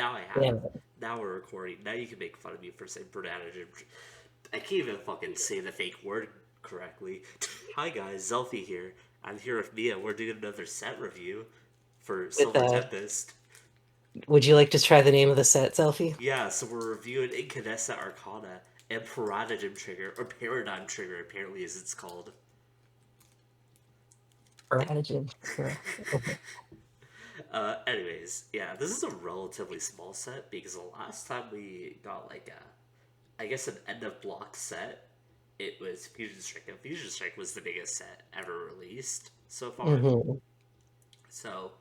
now I Yeah. have. Now we're recording. Now you can make fun of me for saying Bernadette. I can't even fucking say the fake word correctly. Hi guys, Zelfie here. I'm here with Mia. We're doing another set review for With Silver Tempest. would you like to try the name of the set, Zelfie? Yeah, so we're reviewing Incandescent Arcana and Paradigm Trigger, or Paradigm Trigger apparently as it's called. Origin. Yeah. Anyways, yeah, this is a relatively small set because the last time we got like I guess an end of block set, it was Fusion Strike, and Fusion Strike was the biggest set ever released so far. Hmm. So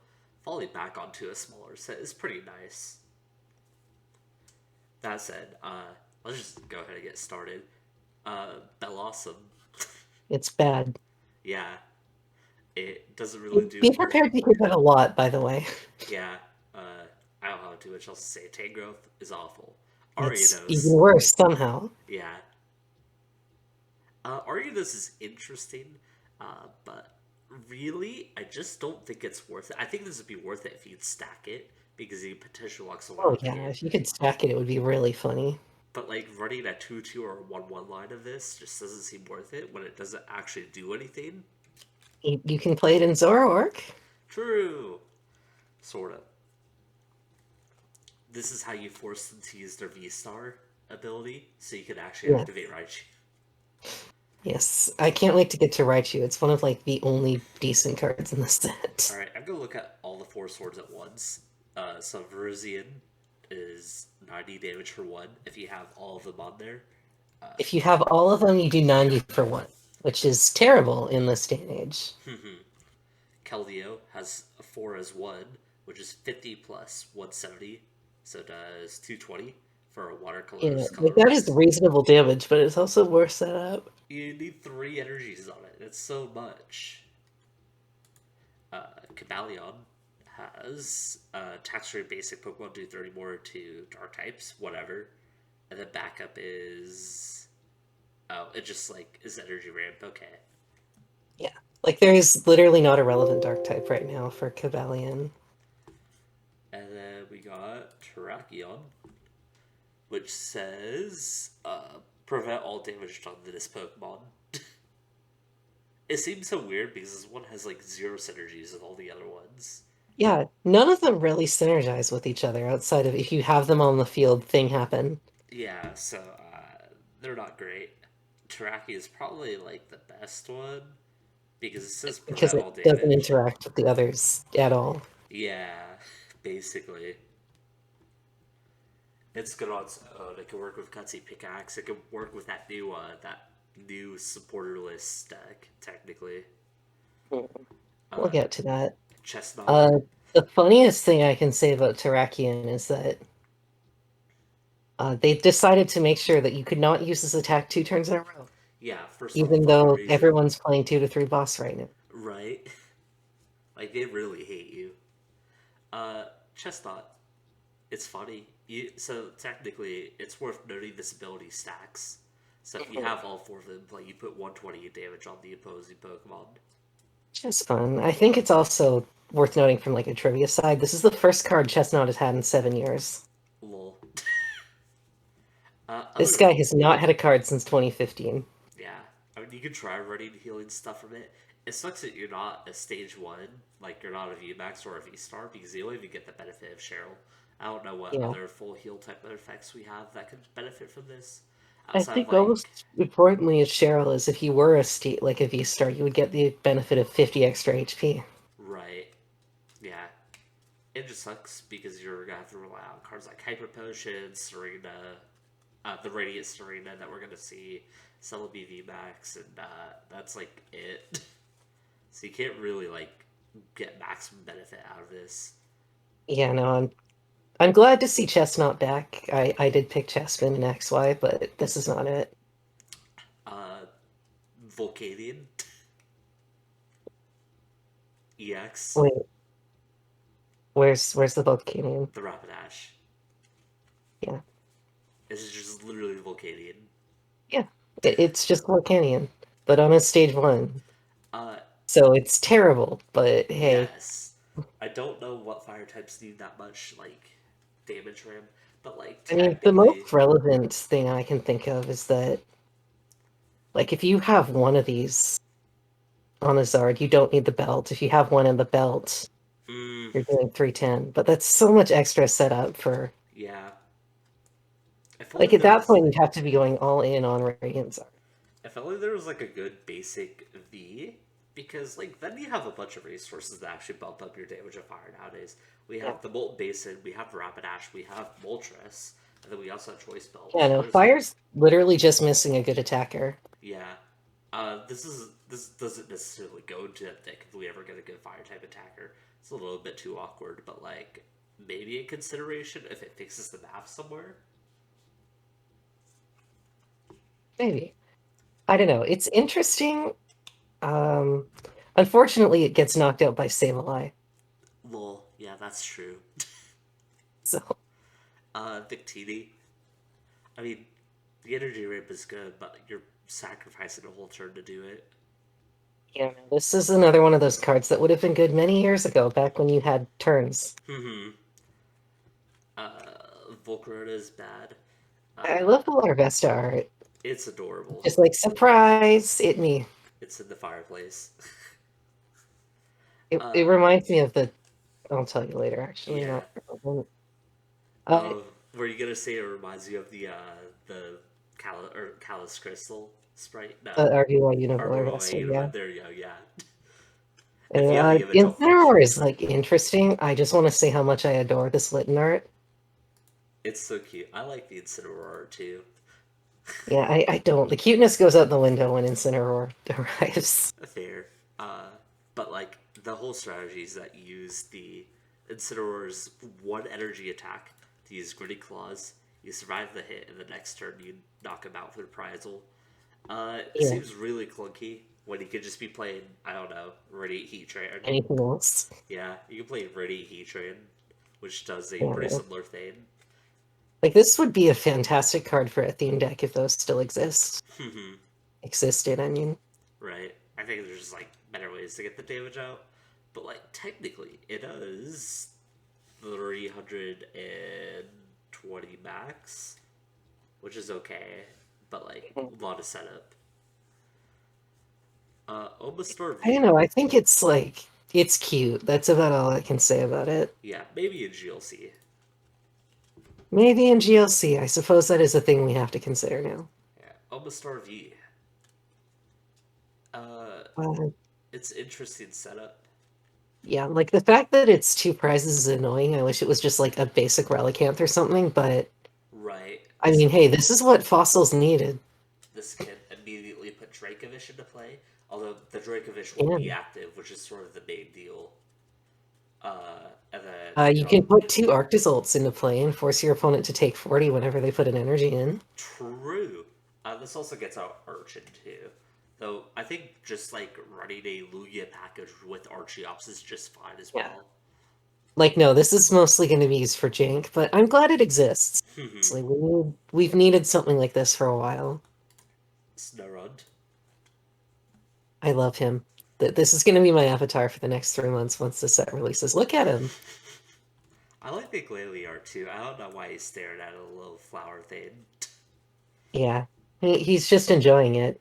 falling back onto a smaller set is pretty nice. That said, let's just go ahead and get started. Bellawesome. It's bad. Yeah, it doesn't really do Be much. prepared to hear that a lot, by the way. Yeah, I don't have too much else to say. Tank growth is awful. It's even Arianos, worse somehow. yeah. Arianos is interesting, but really, I just don't think it's worth it. I think this would be worth it if you'd stack it because you potentially unlock a Oh wild yeah, kid. if you could stack it, it would be really funny. But like running a 2-2 or a 1-1 line of this just doesn't seem worth it when it doesn't actually do anything. You can play it in Zoroark. True, sort of. This is how you force them to use their V-Star ability, so you can actually Yeah. activate Raichu. Yes. I can't wait to get to Raichu. It's one of like the only decent cards in the set. Alright, I'm gonna look at all the four swords at once. So Veruzian is 90 damage for one if you have all of them on there. If you have all of them, you do 90 for one, which is terrible in this day and age. Keldeo has a 4 as 1, which is 50 plus 170, so it does 220 for a Yeah, watercolor's like that is colorless. reasonable damage, but it's also worse setup. You need 3 energies on it, it's so much. Cabalion has tax rate basic Pokemon do 30 more to dark types, whatever. And then backup is. Oh, it just like is energy ramp, okay. Yeah. Like there is literally not a relevant dark type right now for Cabalion. And then we got Terrakion, which says prevent all damage done to this Pokemon. It seems so weird because this one has like 0 synergies with all the other ones. Yeah, none of them really synergize with each other outside of if you have them on the field, thing happen. Yeah, so they're not great. Terraki is probably like the best one because it says Because prevent it all doesn't damage. interact with the others at all. Yeah, basically. It's good on its own. It can work with Cutsy Pickaxe. It can work with that new supporter list deck, technically. Mm. We'll Uh, get to that. Chestnut. Uh, the funniest thing I can say about Terrakion is that they decided to make sure that you could not use this attack 2 turns in a row, Yeah, for some even fucking though reason. everyone's playing 2 to 3 boss right now. Right? Like, they really hate you. Chestnut. It's funny. So, technically, it's worth noting this ability stacks. So, if you have all 4 of them, like, you put 120 damage on the opposing Pokemon. Just fun. I think it's also worth noting from like a trivia side, this is the first card Chestnut has had in 7 years. Lol. This Other guy has not had a card since 2015. Yeah, I mean, you can try running healing stuff from it. It sucks that you're not a stage 1, like you're not a VMAX or a V-Star, because you don't even get the benefit of Cheryl. I don't know what Yeah. other full heal type of effects we have that could benefit from this. I Outside of think like, most importantly as Cheryl is if you were a state like a V-Star, you would get the benefit of 50 extra HP. right, yeah. It just sucks because you're gonna have to rely on cards like Hyper Potion, Serena, the Radiant Serena that we're gonna see, Celebi VMAX, and that's like it. So you can't really like get maximum benefit out of this. Yeah, no, I'm glad to see Chestnut back. I did pick Chespin in XY, but this is not it. Uh, Volcanion EX, Wait, where's the Volcanion? the Rapidash. Yeah. This is just literally Volcanion. Yeah. It's just Volcanion, but on a stage 1. Uh, So it's terrible, but hey. yes. I don't know what fire types need that much like damage ram. But like I mean, the technically, most relevant thing I can think of is that, like, if you have one of these on a Zard, you don't need the belt. If you have one in the belt, mm, you're doing 310. But that's so much extra setup for. yeah. If only Like, at there that was point, you'd have to be going all in on Radiant Zard. if only there was like a good basic V, because like then you have a bunch of resources that actually bump up your damage of fire nowadays. We Yeah. have the Molten Basin, we have Rapidash, we have Moltres, and then we also have Choice Belt. Yeah, So no, there's Fire's literally just missing a good attacker. yeah. This doesn't necessarily go into that thick if we ever get a good fire type attacker. It's a little bit too awkward, but like maybe a consideration if it fixes the map somewhere. Maybe. I don't know. It's interesting. Um, Unfortunately, it gets knocked out by Sableye. Lol, yeah, that's true. So, Victini. I mean, the energy ramp is good, but you're sacrificing a whole turn to do it. yeah, this is another one of those cards that would have been good many years ago, back when you had turns. Hmm. Volcarona is bad. I Uh, love the Larvesta art. it's adorable. Just like, surprise, it me. It's in the fireplace. It reminds me of the. I'll tell you later, actually. Yeah. Not relevant. Oh, were you gonna say it reminds you of the Callus Crystal sprite? No, RBY Universal Arbor Larvesta, yeah. There you go. Yeah. If And you have the image, I'll flash Incineroar it. is like interesting. I just want to say how much I adore this Litten art. It's so cute. I like the Incineroar too. Yeah, I don't. The cuteness goes out the window when Incineroar arrives. Fair. Uh, but like the whole strategy is that you use the Incineroar's one energy attack to use Gritty Claws. You survive the hit, and the next turn you knock him out for reprisal. It Yeah, seems really clunky when you could just be playing, I don't know, Radiant Heat Train. anything else? Yeah, you can play Radiant Heat Train, which does a Yeah, pretty no. similar thing. Like, this would be a fantastic card for a theme deck if those still exist. Existed, I mean. Right. I think there's just like better ways to get the damage out. But like technically it does 320 max, which is okay, but like a lot of setup. Omastar I don't V. know. I think it's like it's cute. That's about all I can say about it. Yeah, maybe a GLC. Maybe in GLC. I suppose that is a thing we have to consider now. Yeah, Omastar V. Uh, Uh, it's interesting setup. yeah, like the fact that it's two prizes is annoying. I wish it was just like a basic Relicanth or something, but Right. I mean, hey, this is what fossils needed. This can immediately put Dracovish into play, although the Dracovish won't be And active, which is sort of the main deal. And then you can put two Arctazolts into play and force your opponent to take 40 whenever they put an energy in. true. This also gets out Urchin too. Though I think just like running a Lugia package with Archeops is just fine as Yeah. well. Like, no, this is mostly going to be used for jank, but I'm glad it exists. It's like, we've needed something like this for a while. Snurrund. I love him. This is going to be my avatar for the next 3 months once the set releases. Look at him. I like the Glalie art too. I don't know why he's staring at a little flower thing. Yeah. He's just enjoying it.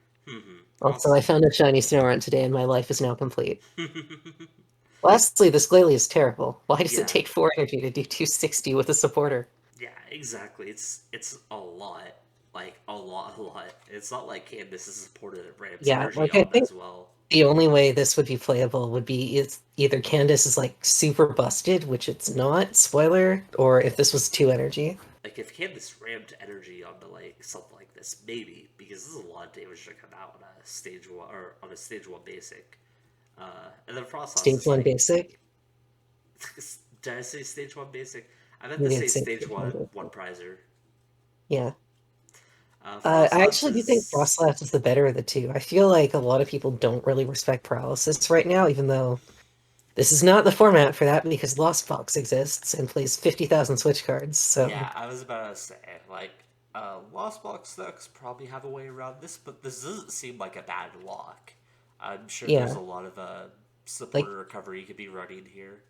Also, I found a shiny Snorunt today and my life is now complete. Lastly, this Glalie is terrible. Why does Yeah. it take 4 energy to do 260 with a supporter? Yeah, exactly. It's a lot. Like a lot. It's not like Candace is supported at ramps Yeah, energy like I up think as well. the only way this would be playable would be it's either Candace is like super busted, which it's not, spoiler, or if this was 2 energy. Like if Candace rammed energy onto like something like this, maybe because this is a lot of damage to come out on a stage one or on a stage one basic. And then Frostlass Stage is 1 like, basic. did I say stage one basic? I meant You to did say say stage stage 1 one basic. prizer. Yeah. I Frostlass actually do think is Frostlass is the better of the two. I feel like a lot of people don't really respect paralysis right now, even though this is not the format for that because Lost Box exists and plays 50,000 Switch cards. So yeah. I was about to say like Lost Box decks probably have a way around this, but this doesn't seem like a bad lock. I'm sure there's yeah, a lot of like supporter recovery you could be running here.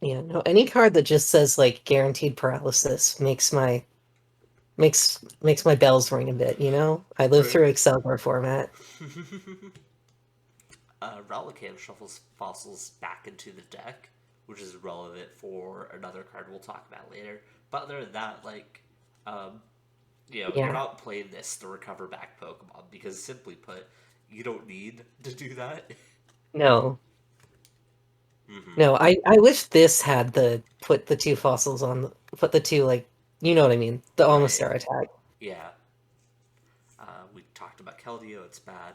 Yeah, no, any card that just says like guaranteed paralysis makes my bells ring a bit, you know? I live Right. through Excel bar format. Relicanth shuffles fossils back into the deck, which is relevant for another card we'll talk about later. But other than that, like, um, you're Yeah. not playing this to recover back Pokemon because, simply put, you don't need to do that. No. Hmm. No, I wish this had the put the two fossils on put the two like you know what I mean, the almost Right. star attack. Yeah. We talked about Keldeo, it's bad.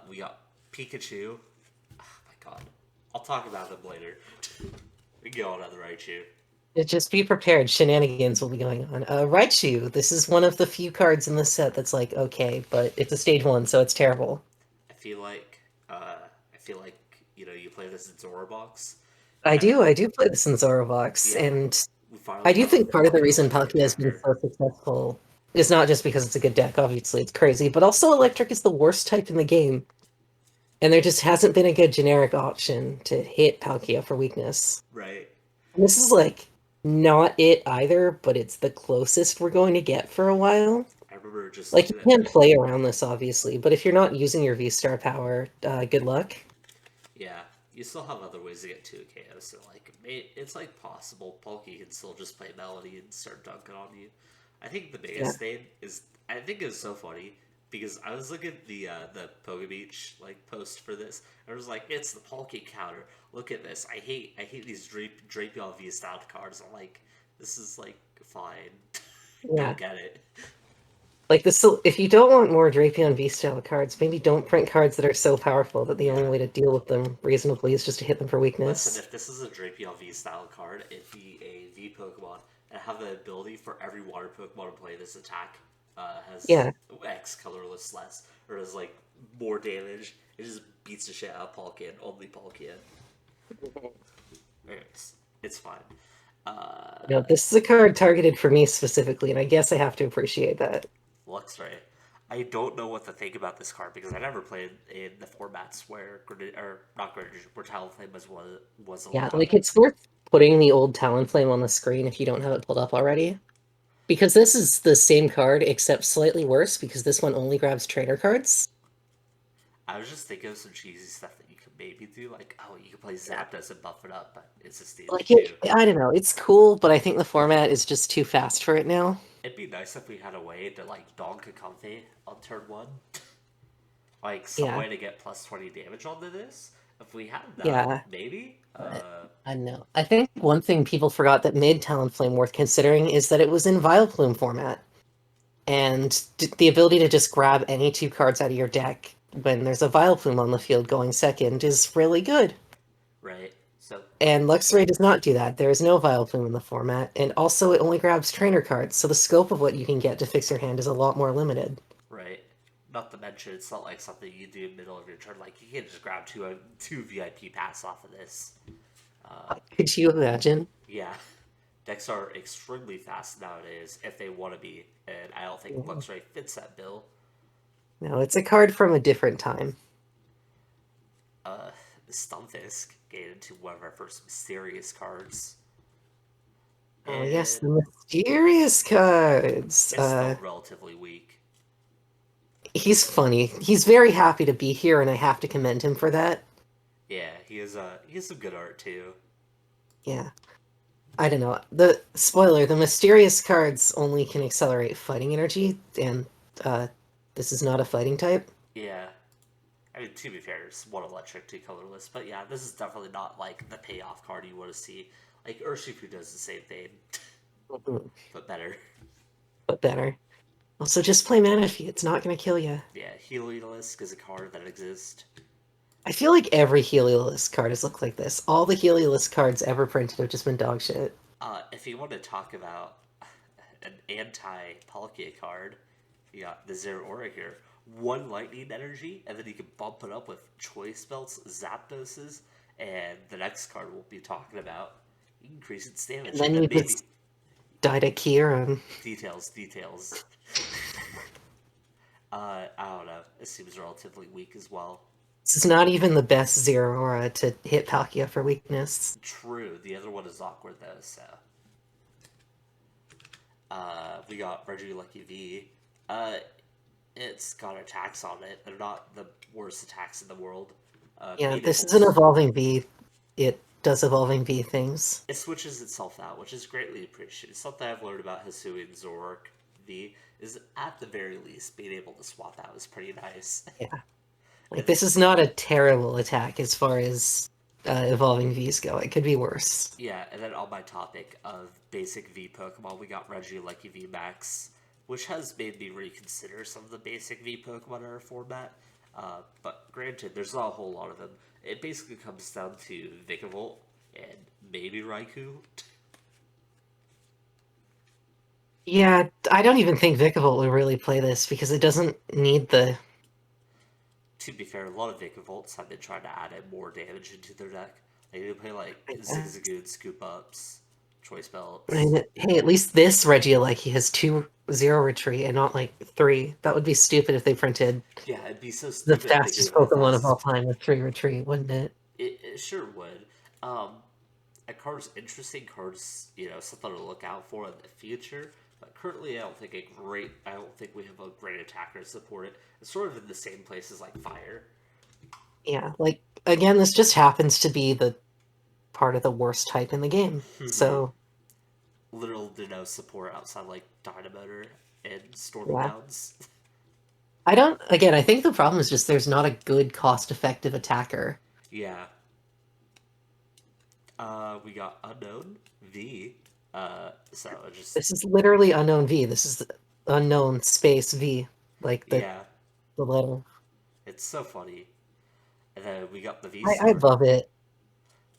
We got Pikachu. Oh my god. I'll talk about them later. We can go on the Raichu. Just be prepared, shenanigans will be going on. Raichu, this is one of the few cards in the set that's like okay, but it's a stage 1, so it's terrible. I feel like, I feel like, you play this in Zorobox. And I do play this in Zorobox, yeah, and we finally I do have a think part of the fucking reason electric Palkia has been backer. so successful is not just because it's a good deck, obviously, it's crazy, but also Electric is the worst type in the game. And there just hasn't been a good generic option to hit Palkia for weakness. Right. And this is like not it either, but it's the closest we're going to get for a while. I remember just Like you looking at can play around this obviously, but if you're not using your V-Star power, good luck. yeah, you still have other ways to get 2 KO, so like it's like possible Palkia can still just play Melody and start dunking on you. I think the Yeah. biggest thing is I think it was so funny because I was looking at the Pokebeach like post for this. And I was like, it's the Palkia counter. Look at this. I hate these Drapion V styled cards. I'm like, this is like fine. Yeah. Don't get it. Like this, if you don't want more Drapion V-Style cards, maybe don't print cards that are so powerful that the only Yeah. way to deal with them reasonably is just to hit them for Listen, weakness. if this is a Drapion V style card, it'd be a V Pokemon and have the ability for every water Pokemon to play this attack has Yeah. X colorless less, or has like more damage. It just beats the shit out of Palkia, only Palkia. It's fine. You know, this is a card targeted for me specifically, and I guess I have to appreciate that. Luxray. I don't know what to think about this card because I never played in the formats where or not Greninja, where Talonflame was Yeah, allowed. like it's worth putting the old Talonflame on the screen if you don't have it pulled up already. Because this is the same card, except slightly worse, because this one only grabs trainer cards. I was just thinking of some cheesy stuff that you could maybe do, like, oh, you could play Yeah. Zapdos and buff it up, but it's a stage Like two. I don't know, it's cool, but I think the format is just too fast for it now. It'd be nice if we had a way to like donk a Comfey on turn one, like some Yeah, way to get plus 20 damage onto this. If we had that, yeah. maybe. But I don't know. I think one thing people forgot that made Talonflame worth considering is that it was in Vileplume format. And the ability to just grab any two cards out of your deck when there's a Vileplume on the field going second is really good. Right. So And Luxray does not do that. There is no Vileplume in the format, and also it only grabs trainer cards, so the scope of what you can get to fix your hand is a lot more limited. right. Not to mention, it's not like something you do in the middle of your turn. Like you can just grab two VIP pass off of this. Could you imagine? Yeah, decks are extremely fast nowadays if they want to be, and I don't think Luxray fits that bill. No, it's a card from a different time. Uh, Stunfisk get into one of our first mysterious cards, Oh yes, and the mysterious cards. it's still relatively weak. He's funny. He's very happy to be here, and I have to commend him for that. Yeah, he has some good art too. Yeah. I don't know. The spoiler, the mysterious cards only can accelerate fighting energy, and uh, this is not a fighting type. Yeah, I mean, to be fair, it's one electric, two colorless, but yeah, this is definitely not like the payoff card you want to see. Like Urshifu does the same thing, Mhm. but better. But better. Also, just play Manaphy. It's not going to kill you. Yeah, Heliolisk is a card that exists. I feel like every Heliolisk card has looked like this. All the Heliolisk cards ever printed have just been dog shit. If you want to talk about an anti-Palkia card, you got the Zeraora here. One lightning energy, and then you can bump it up with choice belts, Zapdoses, and the next card we'll be talking about increase its And damage, and then then you maybe just die to Kieran. details. I don't know. It seems relatively weak as well. This is not even the best Zero Aura to hit Palkia for weakness. True. The other one is awkward though. So, we got Regieleki V. Uh, it's got attacks on it. They're not the worst attacks in the world. Yeah, Being this able is an to, evolving V. It does evolving V things. it switches itself out, which is greatly appreciated. Something I've learned about Hisui and Zork V is at the very least being able to swap out is pretty nice. Yeah. Like, And this is not a terrible attack as far as evolving Vs go. It could be worse. yeah, and then on my topic of basic V Pokemon, we got Regieleki VMAX, which has made me reconsider some of the basic V Pokemon in our format. But granted, there's not a whole lot of them. It basically comes down to Vikavolt and maybe Raikou. Yeah, I don't even think Vikavolt will really play this because it doesn't need the. To be fair, a lot of Vikavolts have been trying to add in more damage into their deck. They play like I Zigzagoon, Scoop Ups, Choice Belts. mean, hey, at least this Regieleki has 2-0 retreat and not like 3. That would be stupid if they printed Yeah, it'd be so the stupid if they fastest gave it the Pokemon of all fastest. time with 3 retreat, wouldn't it? It sure would. A card's interesting. Cards, something to look out for in the future. But currently, I don't think we have a great attacker to support it. It's sort of in the same place as like Fire. Yeah, like, again, this just happens to be the part of the worst type in the game. So, Little to no support outside like Dynamotor and Stormy yeah. Bounds. I think the problem is just there's not a good cost-effective attacker. Yeah. We got Unown V. So it just This is literally Unknown V. This is Unknown space V, like yeah, the letter. it's so funny. And then we got the V I Star. love it.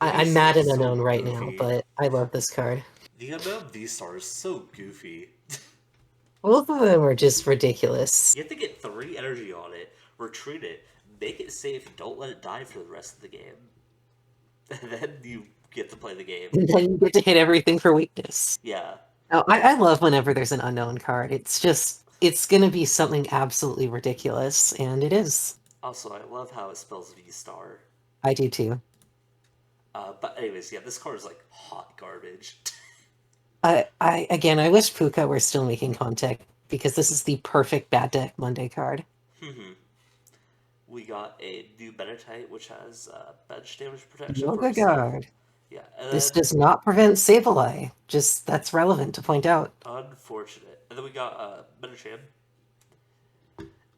The V I'm Star mad is at so Unknown right now, goofy. but I love this card. The Unown V Star is so goofy. Both of them are just ridiculous. You have to get 3 energy on it, retreat it, make it safe, don't let it die for the rest of the game. And then you get to play the game. And then you get to hit everything for weakness. Yeah. Oh, I love whenever there's an unknown card. It's gonna be something absolutely ridiculous, and it is. Also, I love how it spells V Star. I do too. But anyways, yeah, this card is like hot garbage. I wish Puka were still making contact because this is the perfect bad deck Monday card. We got a new meta type which has bench damage protection for Yoga itself. Guard. Yeah, and This then does not prevent Sableye. Just that's relevant to point out. unfortunate. And then we got Metacham,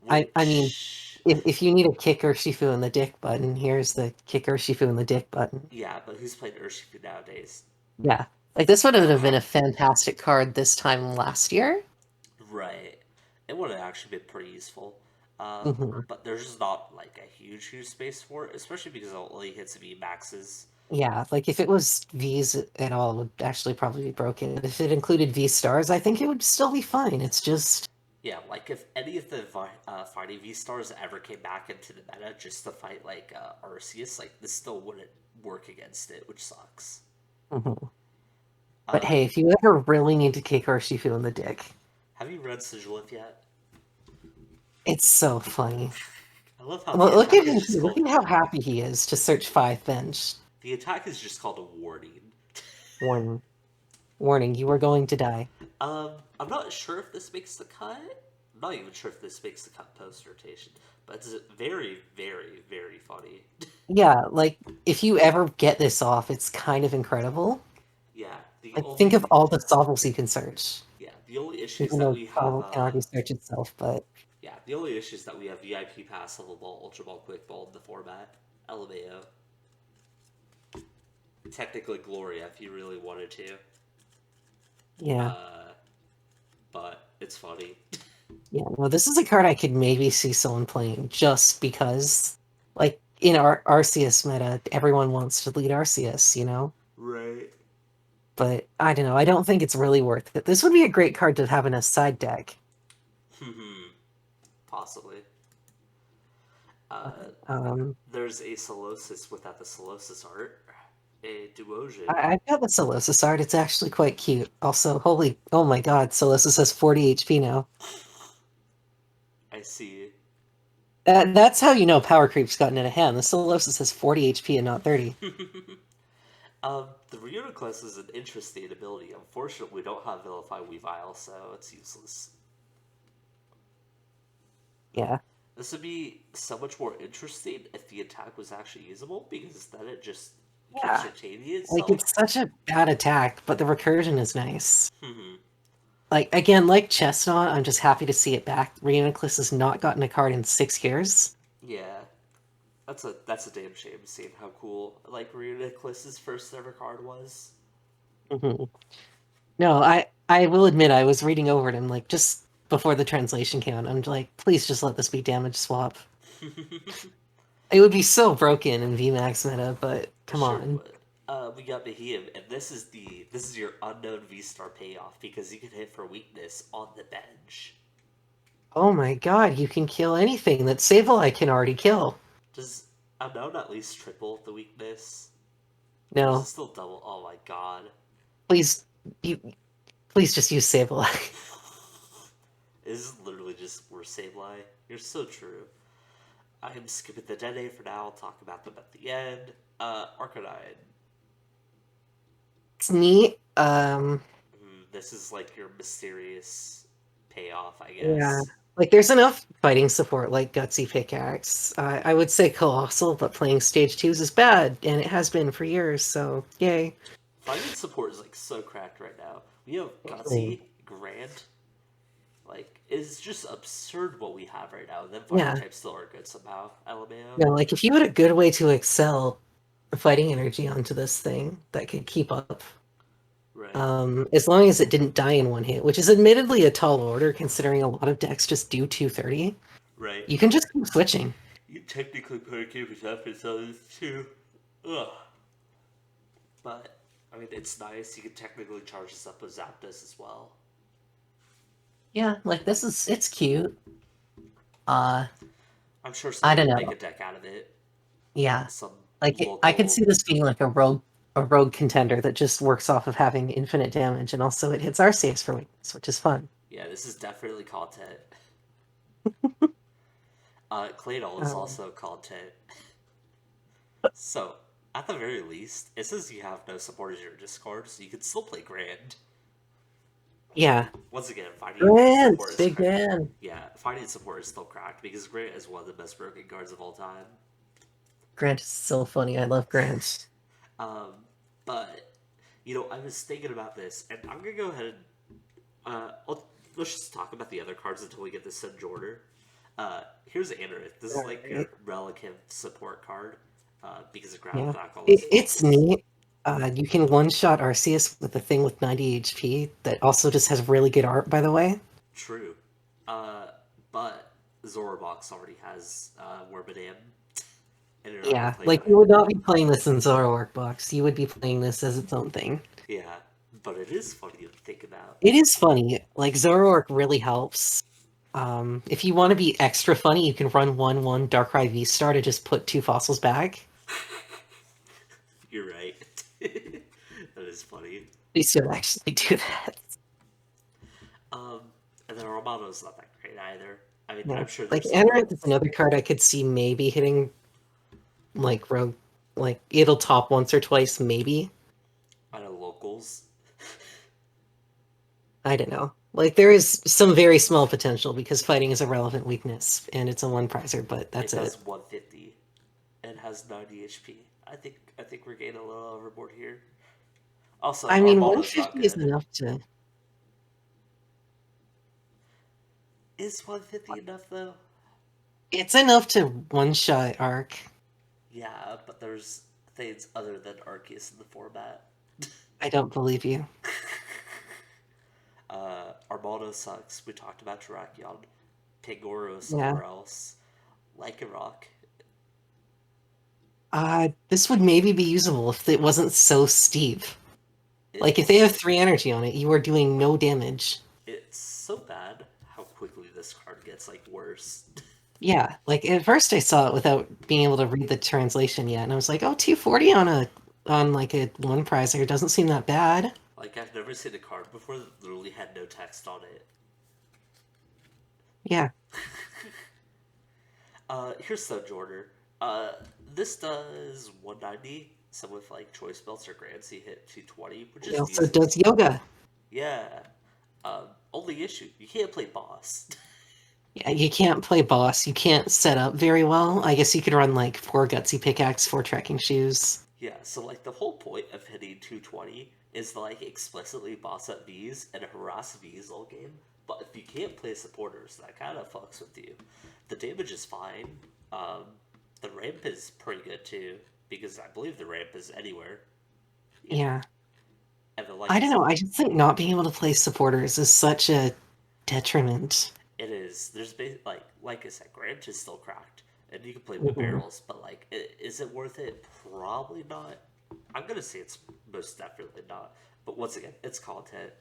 I mean, which if you need a kick Urshifu in the dick button, here's the kick Urshifu in the dick button. yeah, but who's playing Urshifu nowadays? Yeah. Like this would have been a fantastic card this time last year. Right. It would have actually been pretty useful. Hmm. But there's just not like a huge space for it, especially because it only hits V maxes. Yeah, like if it was V's at all, it would actually probably be broken. If it included V stars, I think it would still be fine. It's just Yeah, like if any of the fighting V stars ever came back into the meta just to fight like Arceus, like this still wouldn't work against it, which sucks. mhm. But Uh, hey, if you ever really need to kick Urshifu in the dick, have you read Sigilif yet? it's so funny. I love how Well, the look at attack is him. just Look called at how happy he is to search 5 bench. the attack is just called a warning. Warning. Warning, you are going to die. I'm not sure if this makes the cut. I'm not even sure if this makes the cut post rotation, but it's very, very, very funny. Yeah, like if you ever get this off, it's kind of incredible. Yeah, the Like think only of all the Sovereigns you can search. the only issues Even that though we have Sovereign can already search itself, but the only issues that we have VIP pass level ball, ultra ball, quick ball in the format. LMAO. Technically Gloria if you really wanted to. yeah. But it's funny. Yeah, no, this is a card I could maybe see someone playing just because, like, in our Arceus meta, everyone wants to lead Arceus, you know? Right. But I don't know, I don't think it's really worth it. This would be a great card to have in a side deck. Possibly. Um, There's a Solosis without the Solosis art. A Duosion. I've got the Solosis art, it's actually quite cute. Also, oh my god, Solosis has 40 HP now. I see. That's how you know power creep's gotten out of hand. The Solosis has 40 HP and not 30. The Reunoclus is an interesting ability. Unfortunately, we don't have Vilify Weavile, so it's useless. Yeah. This would be so much more interesting if the attack was actually usable, because then it just keeps Yeah. retaining Like, itself. it's such a bad attack, but the recursion is nice. Hmm. Like, again, like Chestnut, I'm just happy to see it back. Reuniclus has not gotten a card in 6 years. Yeah, that's a damn shame, seeing how cool like Reunoclus's first ever card was. Hmm. No, I will admit, I was reading over it and, like, just before the translation came out, I'm like, please just let this be damage swap. It would be so broken in VMAX meta, but come Sure on. would. We got Behem, and this is your unknown V-Star payoff because you can hit for weakness on the bench. Oh my god, you can kill anything that Sableye can already kill. Does unknown at least triple the weakness? Or is it No, still double? Oh my god. please, you, please just use Sableye. This is literally just worse Sableye. You're so true. I am skipping the Dene for now. I'll talk about them at the end. Arcanine. It's neat. This is like your mysterious payoff, I Yeah. guess. Like, there's enough fighting support, like Gutsy Pickaxe. I would say Colossal, but playing Stage 2s is bad, and it has been for years, so yay. Fighting support is like so cracked right now. We have Mm. Gutsy, Grant. Like, it's just absurd what we have right now. And then fighting Yeah. types still are good somehow. LMAO. No, like, if you had a good way to excel fighting energy onto this thing that could keep up, Right. as long as it didn't die in one hit, which is admittedly a tall order considering a lot of decks just do 230, Right. you can just keep switching. You technically put a keep up in others too. Ugh. But, I mean, it's nice. You can technically charge this up with Zapdos as well. Yeah, like it's cute. Uh, I'm sure I someone don't will make know. a deck out of it. Yeah, Some like I could local. see this being like a rogue contender that just works off of having infinite damage, and also it hits our saves for weakness, which is fun. Yeah, this is definitely content. Claydol is Um, also content. So, at the very least, it says you have no support as your discard, so you can still play Grand. yeah, Once again, finding Grant, support is big cracked. man. Yeah, finding support is still cracked because Grant is one of the best broken cards of all time. Grant is so funny. I love Grant. Um, but I was thinking about this, and I'm gonna go ahead and let's just talk about the other cards until we get the Sun order. Here's Anorith. This is like Alright. your relative support card because it grabs Yeah, back all those it's losses. neat. You can one shot Arceus with a thing with 90 HP that also just has really good art, by the way. True. But Zorobox already has Wormadam, and you're not going Yeah, to play like you Banana. would not be playing this in Zoroark box. You would be playing this as its own thing. Yeah, but it is funny to think about. It is funny. Like Zoroark really helps. If you want to be extra funny, you can run 1/1 Darkrai V-Star to just put 2 fossils back. You're right. That is funny. You should actually do that. Um, and then Armado's not that great either. I mean, Yeah. I'm sure Like there's some Anorith is another card I could see maybe hitting like rogue, like it'll top once or twice, maybe. I know locals. I don't know. Like there is some very small potential because fighting is a relevant weakness and it's a one prizer, but It that's it. does 150 and has 90 HP. I think we're getting a little overboard here. Also, I mean, Armado's not 150 is good. enough to. Is 150 enough though? It's enough to one shot arc. Yeah, but there's things other than Arceus in the format. I don't believe you. Armado sucks. We talked about Terrakion. Pangoro is Yeah. somewhere else. Lycanroc. This would maybe be usable if it wasn't so steep. Like if they have It's 3 energy on it, you are doing no damage. it's so bad how quickly this card gets like worse. Yeah, like at first I saw it without being able to read the translation yet, and I was like, oh, 240 on like a one prizer doesn't seem that bad. Like I've never seen a card before that literally had no text on it. Yeah. Here's the order. Uh, this does 190. So with like choice belts or grants, you hit 220, which It is also decent. does yoga. Yeah. Only issue, you can't play boss. Yeah, you can't play boss. You can't set up very well. I guess you could run like 4 gutsy pickaxe, 4 trekking shoes. Yeah, so like the whole point of hitting 220 is to like explicitly boss up Vs and harass Vs all game. But if you can't play supporters, that kind of fucks with you. The damage is fine. Um, the ramp is pretty good too, because I believe the ramp is anywhere. Yeah, Yeah. and then like I I don't said, know. I just think not being able to play supporters is such a detriment. it is. There's like I said, Grant is still cracked, and you can play with Mhm. barrels. But like, is it worth it? Probably not. I'm gonna say it's most definitely not. But once again, it's content.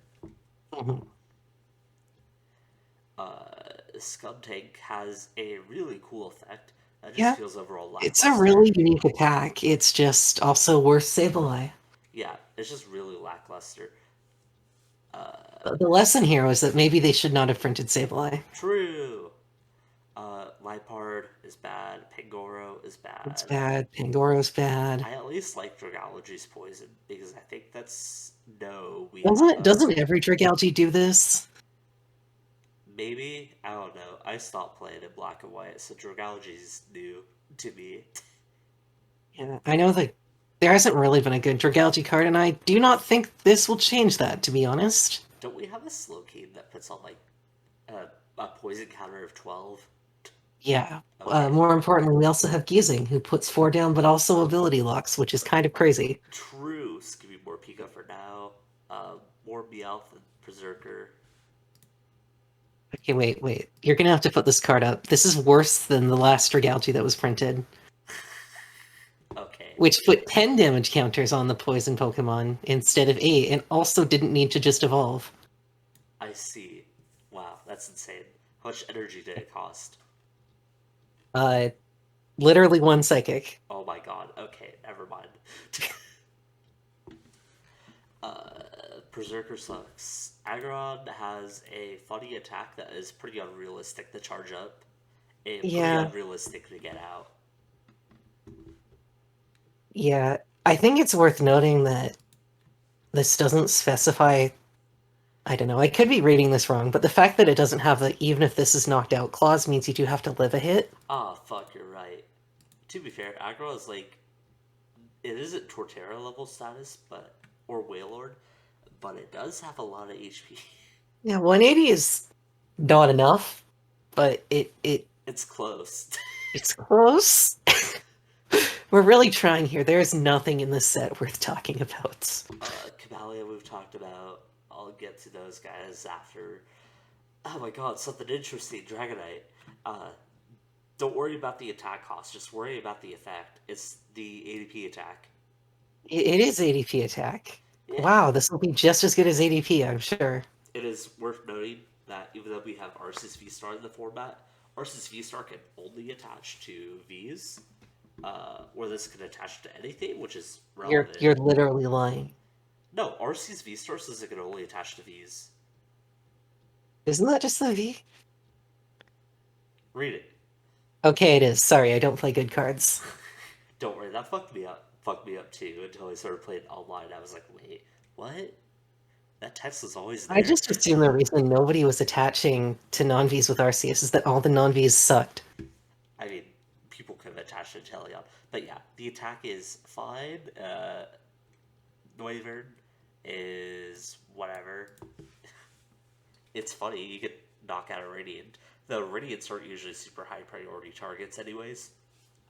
Mhm. Scum Tank has a really cool effect that just Yeah, feels overall it's a lackluster. really unique attack. It's just also worth Sableye. Yeah, it's just really lackluster. The lesson here was that maybe they should not have printed Sableye. True. Lipard is bad. Pangoro is It's bad. bad. Pangoro's bad. I at least like Dragology's poison because I think that's no. We have Doesn't every Dragalge do this? maybe I don't know. I stopped playing in black and white, so Dragology's new to me. Yeah, I know that there hasn't really been a good Dragalge card, and I do not think this will change that, to be honest. Don't we have a Slowking that puts on like a poison counter of 12? Yeah. Okay. More importantly, we also have Giesing, who puts 4 down, but also ability locks, which is kind of crazy. True. Give me more Pika for now. More Meowth and Berserker. Okay, wait. You're gonna have to put this card up. This is worse than the last Dragalge that was printed, Okay. which put 10 damage counters on the poison Pokemon instead of 8, and also didn't need to just evolve. I see. Wow, that's insane. How much energy did it cost? Uh, Literally 1 psychic. Oh my god. Okay, never mind. Berserker sucks. Aggron has a funny attack that is pretty unrealistic to charge up and pretty Yeah, unrealistic to get out. yeah. I think it's worth noting that this doesn't specify. I don't know. I could be reading this wrong, but the fact that it doesn't have the even if this is knocked out clause means you do have to live a hit. Ah, fuck, you're right. To be fair, Aggro is like it isn't Torterra level status, but or Wailord, but it does have a lot of HP. Yeah, 180 is not enough, but It's close. it's close. We're really trying here. There's nothing in this set worth talking about. Cabalia we've talked about. I'll get to those guys after. Oh my god, something interesting, Dragonite. Uh, don't worry about the attack cost, just worry about the effect. It's the ADP attack. It is ADP attack. Yeah. Wow, this will be just as good as ADP, I'm sure. It is worth noting that even though we have Arceus V-Star in the format, Arceus V-Star can only attach to Vs, or this can attach to anything, which is relevant. You're literally lying. No, Arceus V-Star says it can only attach to Vs. Isn't that just the V? Read it. Okay, it is. Sorry, I don't play good cards. Don't worry, that fucked me up. Fucked me up too until I started playing online. I was like, wait, what? That text was always I there. just assume the reason nobody was attaching to non-Vs with Arceus is that all the non-Vs sucked. I mean, people could have attached to Teleon. But yeah, the attack is fine. Noivern is whatever. It's funny, you could knock out a Radiant. The Radiants aren't usually super high priority targets, anyways.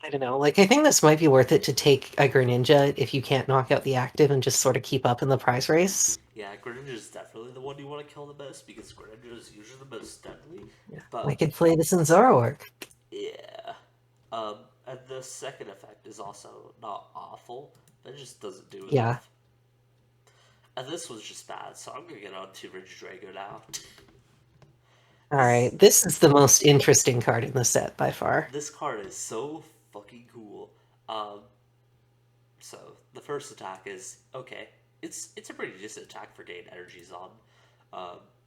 I don't know. Like, I think this might be worth it to take a Greninja if you can't knock out the active and just sort of keep up in the prize race. Yeah, Greninja is definitely the one you want to kill the most because Greninja is usually the most deadly. Yeah. I But could play this in Zoroark. yeah, and the second effect is also not awful. It just doesn't do Yeah. enough. And this was just bad, so I'm gonna get on to Regidrago now. this Alright, this is the most interesting card in the set by far. this card is so fucking cool. Um, so the first attack is okay. It's a pretty decent attack for getting energies on.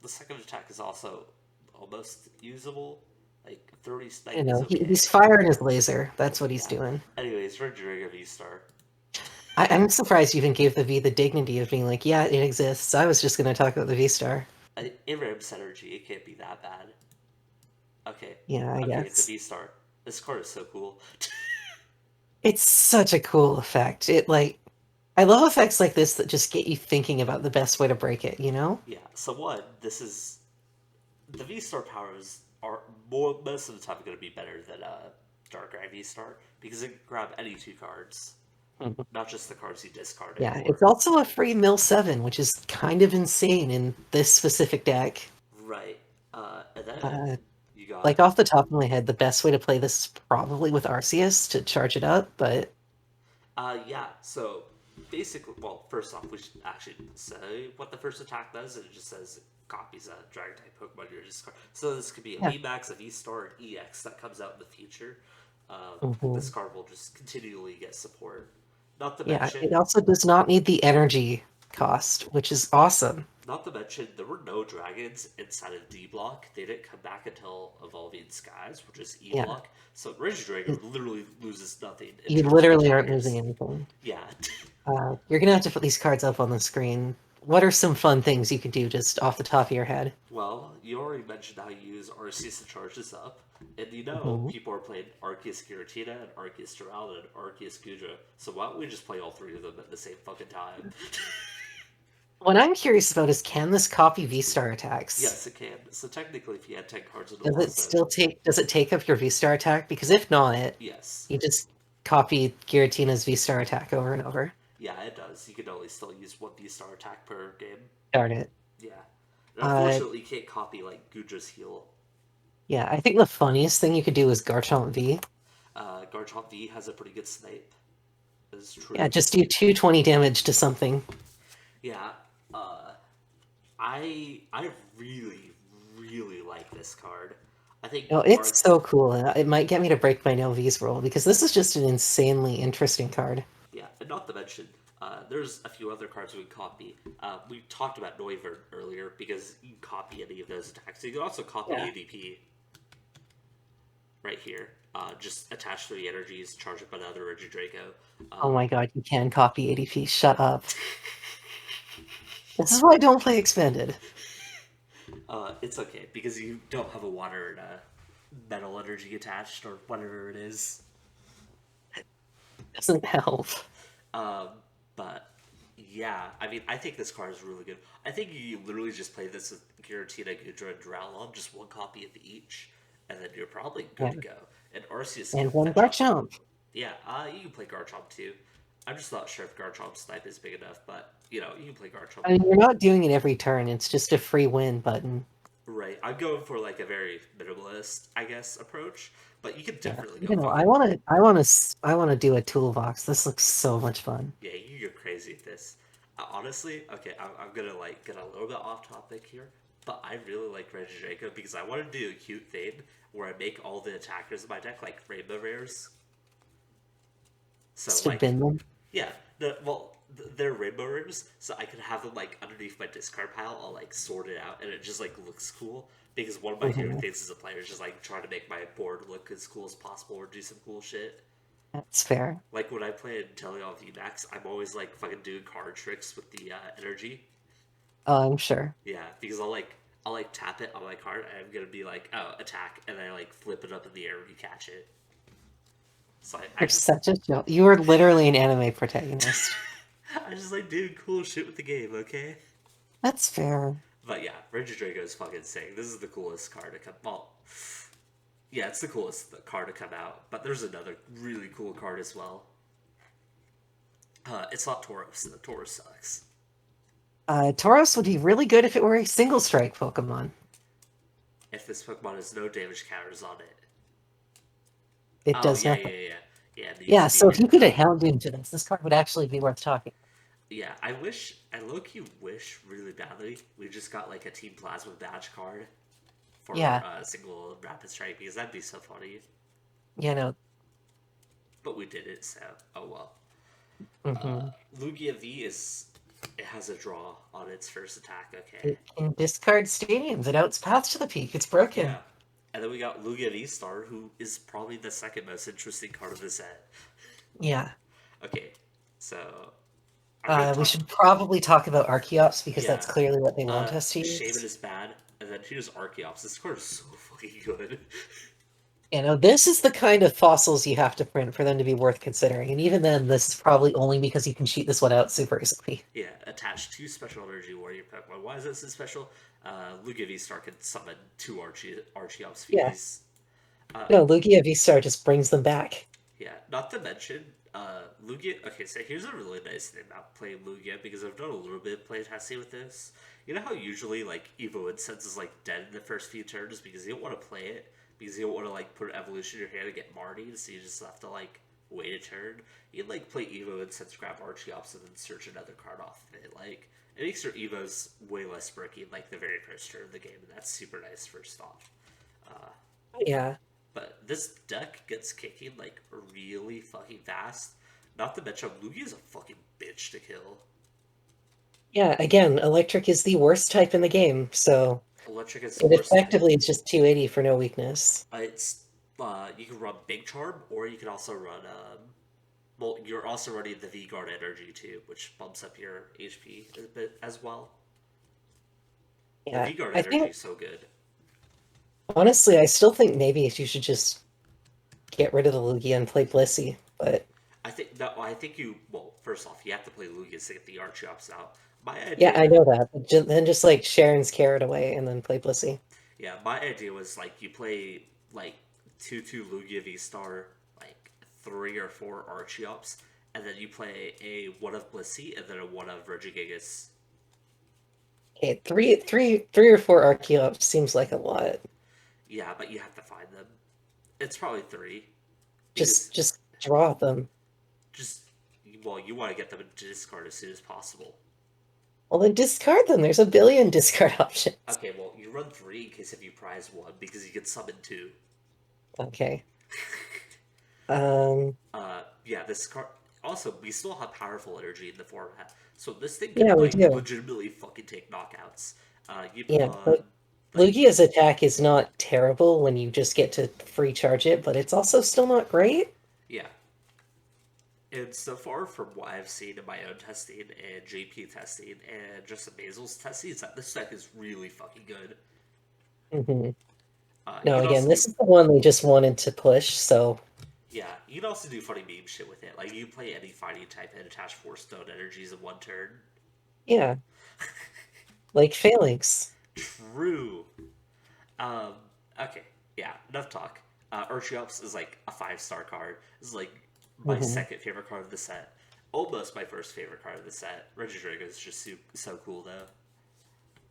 The second attack is also almost usable. Like 30 You snipe is know, okay. he's firing his laser. That's what he's Yeah. doing. Anyways, Regidrago V-Star. I'm surprised you even gave the V the dignity of being like, yeah, it exists. I was just going to talk about the V Star. Iram Synergy, it can't be that bad. Okay. Yeah, I Okay, the guess. V-Star. This card is so cool. It's such a cool effect. I love effects like this that just get you thinking about the best way to break it, you know? Yeah, so one, this is the V-Star powers are more most of the time going to be better than Darkrai V-Star because it can grab any two cards, Mhm. not just the cards you discarded Yeah, it's or also a free mill 7, which is kind of insane in this specific deck. right. And then Uh, you like got off the top of my head, the best way to play this is probably with Arceus to charge it up, but yeah. So basically, well, first off, we should actually say what the first attack does. And it just says it copies a Dragon type Pokemon you're discard. So this could be a yeah. VMAX, a V-Star, an EX that comes out in the future. This Mhm. card will just continually get support. Not to Yeah, mention, it also does not need the energy cost, which is awesome. there were no dragons inside of D Block. They didn't come back until Evolving Skies, which is E Yeah, Block. So Regidrago literally loses nothing in you terms of literally aren't losing attackers. anything. Yeah. You're gonna have to put these cards up on the screen. What are some fun things you could do just off the top of your head? Well, you already mentioned how you use Arceus to charge this up. And you know, Mhm. people are playing Arceus Giratina and Arceus Duraludon and Arceus Guja. So why don't we just play all three of them at the same fucking time? What I'm curious about is can this copy V-Star attacks? Yes, it can. So technically, if you had 10 cards in the Does War it Zone, still take up your V-Star attack? Because if not, yes. you just copy Giratina's V-Star attack over and over. Yeah, it does. You can only still use one V-Star attack per game. Darn it. Yeah. And Uh, unfortunately, you can't copy, like, Guja's heal. yeah, I think the funniest thing you could do is Garchomp V. Garchomp V has a pretty good snipe. Is Yeah, true. just do 220 damage to something. Yeah. Uh, I really, really like this card. I think No, it's Arc so cool. And it might get me to break my no V's roll because this is just an insanely interesting card. Yeah, and not to mention, there's a few other cards we can copy. We talked about Noivern earlier because you can copy any of those attacks. You can also copy Yeah. ADP right here. Just attach 3 energies, charge up another Regidrago. Oh my god, you can copy ADP. Shut up. This is why I don't play expanded. It's okay because you don't have a water and a metal energy attached or whatever it is. Doesn't help. Um, but yeah, I mean, I think this card is really good. I think you literally just play this with Giratina, Gudra, and Duraludon, just one copy of each, and then you're probably good Yeah. to go. And Arceus can And one fetch up. Garchomp. Yeah, you can play Garchomp too. I'm just not sure if Garchomp's snipe is big enough, but you know, you can play Garchomp. I mean, you're not doing it every turn. It's just a free win button. Right, I'm going for like a very minimalist, I guess, approach, but you can Yeah. definitely go You know, fucking. I want to do a toolbox. This looks so much fun. Yeah, you go crazy with this. Honestly, okay, I'm gonna like get a little bit off topic here, but I really like Regidrago because I want to do a cute thing where I make all the attackers in my deck like rainbow rares. So Just to like, bin them. yeah, they're rainbow rares, so I can have them like underneath my discard pile. I'll like sort it out, and it just like looks cool. Because one of my favorite Mhm. things as a player is just like trying to make my board look as cool as possible or do some cool shit. That's fair. Like when I play in Teleon VMAX, I'm always like fucking doing card tricks with the energy. Oh, I'm sure. Yeah, because I'll like tap it on my card and I'm gonna be like, oh, attack, and then I like flip it up in the air when you catch it. So I You're just such a joke. You are literally an anime protagonist. I just like doing cool shit with the game, okay? That's fair. But yeah, Regidrago is fucking sick. This is the coolest card to come. Well, yeah, it's the coolest card to come out. But there's another really cool card as well. It's not Tauros. The Tauros sucks. Tauros would be really good if it were a single strike Pokemon. If this Pokemon has no damage counters on it. It Oh does yeah, yeah, nothing. yeah, yeah. Yeah, it needs Yeah, to be so if you rated could up. have Houndoom to this card would actually be worth talking. Yeah, I low-key wish really badly we just got like a Team Plasma badge card for Yeah, single Rapid Strike because that'd be so funny. you know. But we did it, so oh well. Hmm. Lugia V it has a draw on its first attack. Okay, It can discard stadiums. It outs paths to the peak. It's yeah, broken. And then we got Lugia VSTAR, who is probably the second most interesting card of the set. Yeah. Okay, so I'm gonna We talk. should probably talk about Archeops because that's Yeah, clearly what they want us to Shaman use. is bad, and then here's Archeops. This card is so fucking good. You know, this is the kind of fossils you have to print for them to be worth considering. And even then, this is probably only because you can cheat this one out super easily. Yeah, attach 2 special energy warrior Pokemon. Why is this so special? Lugia V-Star can summon 2 Archeops Yeah. Vs. Uh, No, Lugia V-Star just brings them back. yeah, not to mention, Lugia. Okay, so here's a really nice thing about playing Lugia because I've done a little bit of playtesting with this. You know how usually like Evo Incense is like dead in the first few turns because you don't want to play it because you don't want to like put an evolution in your hand and get Marty, so you just have to like wait a turn. You like play Evo Incense, grab Archeops, and then search another card off of it. Like it makes your Evos way less bricky in like the very first turn of the game, and that's super nice first off. Yeah. But this deck gets kicking like really fucking fast. Not to mention, Lugia's a fucking bitch to kill. Yeah, again, electric is the worst type in the game, so Electric is the it worst type. effectively is just 280 for no weakness. It's you can run Big Charm, or you can also run. Well, you're also running the V Guard Energy too, which bumps up your HP a bit as well. The Yeah, V Guard I Energy think, is so good. honestly, I still think maybe if you should just get rid of the Lugia and play Blissey, but I think no, I think you. Well, first off, you have to play Lugia to get the Archeops out. My yeah, I idea know that. But then just like Sharon's carrot away and then play Blissey. Yeah, my idea was like you play like 2 Lugia V Star, like 3 or 4 Archeops, and then you play a one of Blissey and then a one of Regigigas. Okay, three or four Archeops seems like a lot. Yeah, but you have to find them. It's probably 3 Just because just draw them. just well, you want to get them into discard as soon as possible. Well, then discard them. There's a billion discard options. Okay, well you run 3 in case if you prize one because you can summon 2. Okay. Um, Yeah, this card. Also, we still have powerful energy in the format, so this thing can yeah, we like do. legitimately fucking take knockouts. You put Yeah, on but like Lugia's attack is not terrible when you just get to free charge it, but it's also still not great. yeah. And so far from what I've seen in my own testing and JP testing and just the Basil's testing, is that this deck is really fucking good. Hmm. You No, can again, also do this is the one they just wanted to push, so yeah, you can also do funny meme shit with it. Like you play any fighting type and attach 4 stone energies in one turn. yeah, like Phalanx. True. Um, okay, yeah, enough talk. Archeops is like a 5-star card. This is like my Hmm. second favorite card of the set. Almost my first favorite card of the set. Regidrago is just so cool though.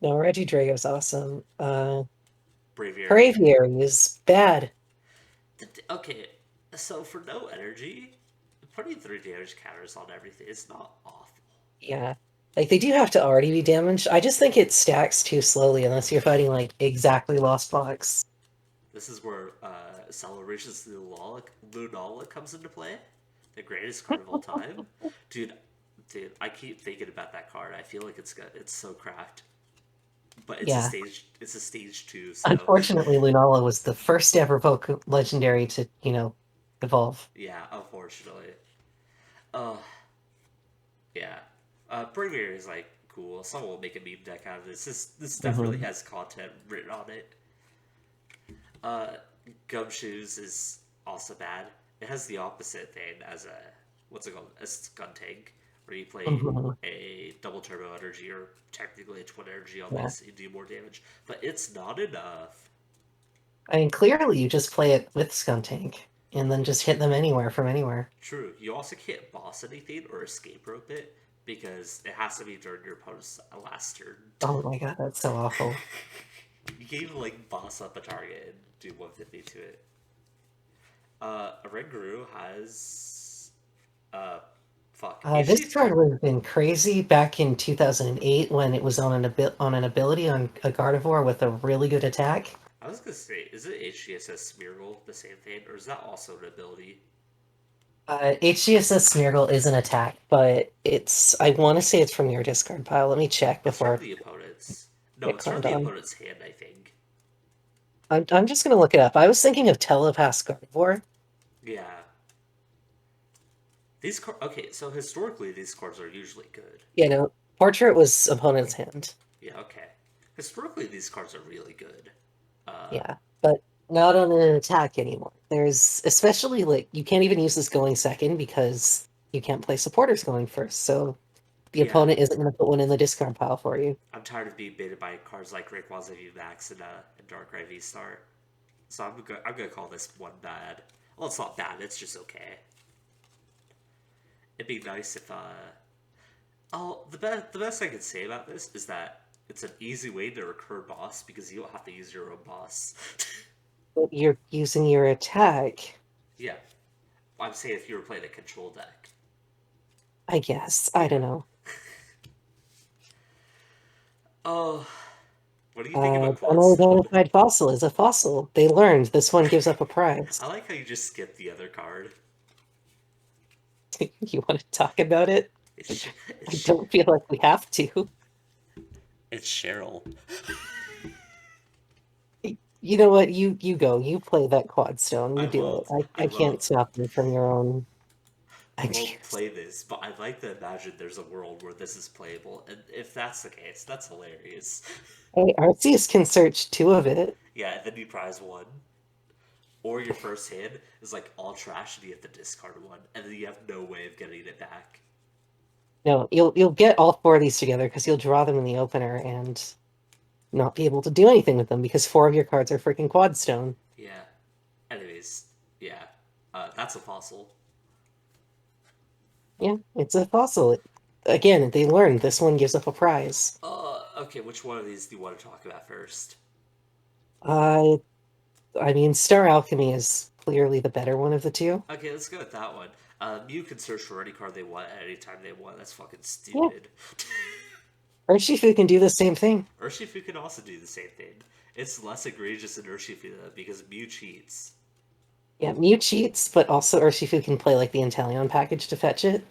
No, Regidrago's awesome. Braviary. Braviary is bad. Okay, so for no energy, putting 3 damage counters on everything is not awful. Yeah. Like they do have to already be damaged. I just think it stacks too slowly unless you're fighting like exactly Lost Box. This is where Celebrations Lunala comes into play. The greatest card of all time. Dude, I keep thinking about that card. I feel like it's so cracked. But Yeah. it's a stage 2, so Unfortunately, Lunala was the first ever legendary to, evolve. yeah, unfortunately. Uh yeah. Braviary is like cool. Someone will make a meme deck out of this. This definitely Hmm. has content written on it. Uh, Gumshoes is also bad. It has the opposite thing as a what's it called? A gun tank, where you play Hmm. a double turbo energy or technically a twin energy on Yeah. this, you do more damage. But it's not enough. I mean, clearly you just play it with Skuntank and then just hit them anywhere from anywhere. True. You also can't boss anything or escape rope it because it has to be during your opponent's last turn. Oh my god, that's so awful. You can't even like boss up a target and do 150 to it. Renguru has uh fuck. This HG's card would have been crazy back in 2008 when it was on an ability on a Gardevoir with a really good attack. I was gonna say, is it HGSS Smeargle the same thing, or is that also an ability? HGSS Smeargle is an attack, but I want to say it's from your discard pile. Let me check It's from before the opponent's. I No, get it's from clowned the on. opponent's hand, I think. I'm just gonna look it up. I was thinking of Telepass Gardevoir. Yeah. These cards. Okay, so historically, these cards are usually good. You know, Portrait was opponent's hand. Yeah, okay. Historically, these cards are really good. Uh, Yeah, but not on an attack anymore. There's especially like you can't even use this going second because you can't play supporters going first. So the yeah. opponent isn't going to put one in the discard pile for you. I'm tired of being baited by cards like Rayquaza VMAX and Darkrai V-Star. So I'm gonna call this one bad. Well, it's not bad. It's just okay. It'd be nice if oh, the best I can say about this is that it's an easy way to recur boss because you don't have to use your own boss. But you're using your attack, Yeah, I'm saying if you were playing a control deck. I guess. I Yeah. don't know. Oh, what do you think about Quad Stone? Unidentified fossil is a fossil. They learned this one gives up a prize. I like how you just skipped the other card. You want to talk about it? It's I it's, don't feel like we have to. it's Cheryl. You know what? You go. You play that quad stone. You do it. I I can't won't. stop you from your own I won't ideas. play this, but I'd like to imagine there's a world where this is playable, and if that's the case, that's hilarious. Hey, Arceus can search two of it. Yeah, and then you prize one, or your first hit is like all trash, and you have to discard one, and then you have no way of getting it back. No, you'll get all four of these together because you'll draw them in the opener and not be able to do anything with them because four of your cards are freaking quad stone. Yeah. Anyways, yeah, that's a fossil. Yeah, it's a fossil. Again, they learned this one gives up a prize. Okay, which one of these do you want to talk about first? Uh, I mean, Star Alchemy is clearly the better one of the two. Okay, let's go with that one. Mew can search for any card they want at any time they want. That's fucking Yeah, stupid. Urshifu can do the same thing. Urshifu can also do the same thing. It's less egregious in Urshifu though, because Mew cheats. Yeah, Mew cheats, but also Urshifu can play like the Inteleon package to fetch it.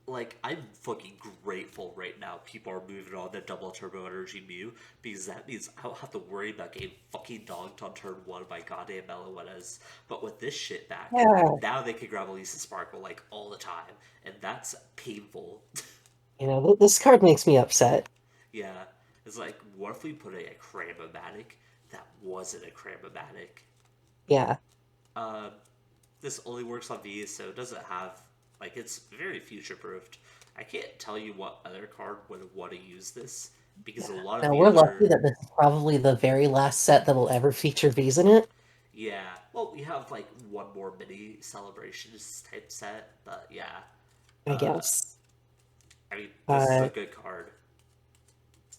Like, I'm fucking grateful right now people are moving on to double turbo energy Mew because that means I don't have to worry about getting fucking dogged on turn one by goddamn Meloetas. But with this shit back, Yeah, now they can grab Elisa Sparkle like all the time, and that's painful. you know, this card makes me upset. Yeah, it's like, what if we put a Cramomatic that wasn't a Cramomatic? Yeah, Uh, this only works on V, so it doesn't have, like, it's very future proofed. I can't tell you what other card would want to use this because a yeah. lot of Now the we're lucky other, that this is probably the very last set that will ever feature V's in it. yeah, well, we have like one more mini celebrations type set, but yeah, I guess. I mean, this is a Uh, good card.